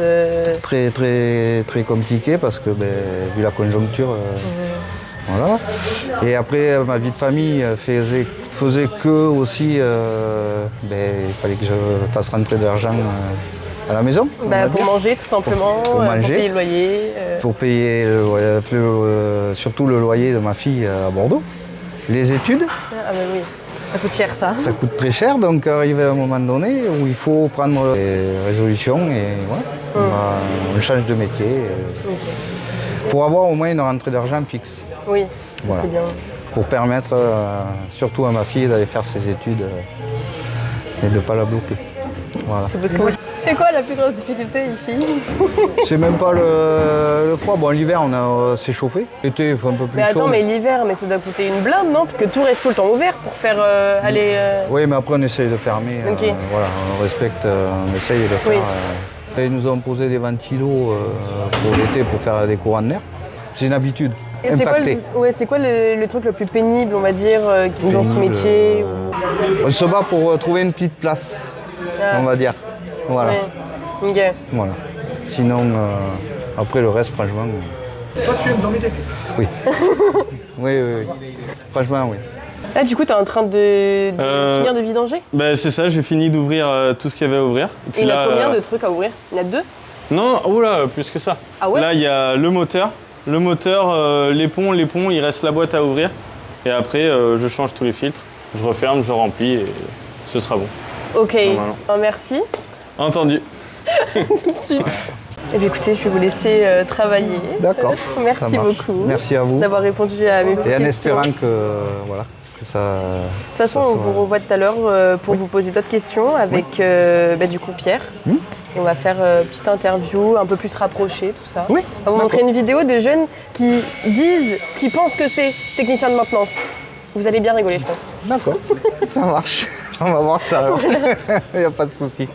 Très, très, très compliqué parce que vu la conjoncture. Voilà. Et après, ma vie de famille faisait que aussi, il fallait que je fasse rentrer de l'argent à la maison. Pour manger tout simplement, pour payer le loyer. Pour payer surtout le loyer de ma fille à Bordeaux. Les études. Ah ben oui, ça coûte cher ça. Ça coûte très cher, donc arrivé à un moment donné où il faut prendre des résolutions et voilà, on change de métier. Pour avoir au moins une rentrée d'argent fixe. Oui, voilà. C'est bien. Pour permettre surtout à ma fille d'aller faire ses études et de ne pas la bloquer. Voilà. C'est parce que C'est quoi la plus grosse difficulté ici? C'est même pas le froid. Bon, l'hiver, c'est chauffé. L'été, il faut un peu plus Mais chaud. attends, mais l'hiver, mais ça doit coûter une blinde, non? Parce que tout reste tout le temps ouvert pour faire aller. Oui, mais après, on essaye de fermer. Ok. Voilà, on respecte, on essaye de faire. Oui. Ils nous ont posé des ventilos pour l'été pour faire des courants d'air. C'est une habitude. Et c'est quoi le truc le plus pénible, on va dire, dans ce métier On se bat pour trouver une petite place, on va dire. Voilà. Ouais. Ok. Voilà. Sinon, après le reste, franchement. Toi, tu aimes dormir? Oui. oui. Franchement, oui. Là, du coup, t'es en train de finir de vidanger? Bah, c'est ça, j'ai fini d'ouvrir tout ce qu'il y avait à ouvrir. Et il y a combien de trucs à ouvrir? Il y en a 2? Non, oula, plus que ça. Ah ouais? Là, il y a le moteur, les ponts, il reste la boîte à ouvrir. Et après, je change tous les filtres, je referme, je remplis et ce sera bon. Ok, merci. Entendu. Tout de suite. Eh bien, écoutez, je vais vous laisser travailler. D'accord. Merci beaucoup. Merci à vous. D'avoir répondu à mes petites questions. Et en espérant que, voilà, que ça... De toute façon, on vous revoit tout à l'heure pour vous poser d'autres questions avec du coup Pierre. Et on va faire une petite interview un peu plus rapprochée, tout ça. Oui. On va vous montrer une vidéo de jeunes qui disent ce qu'ils pensent que c'est technicien de maintenance. Vous allez bien rigoler, je pense. D'accord, ça marche. On va voir ça alors. Il n'y a pas de souci.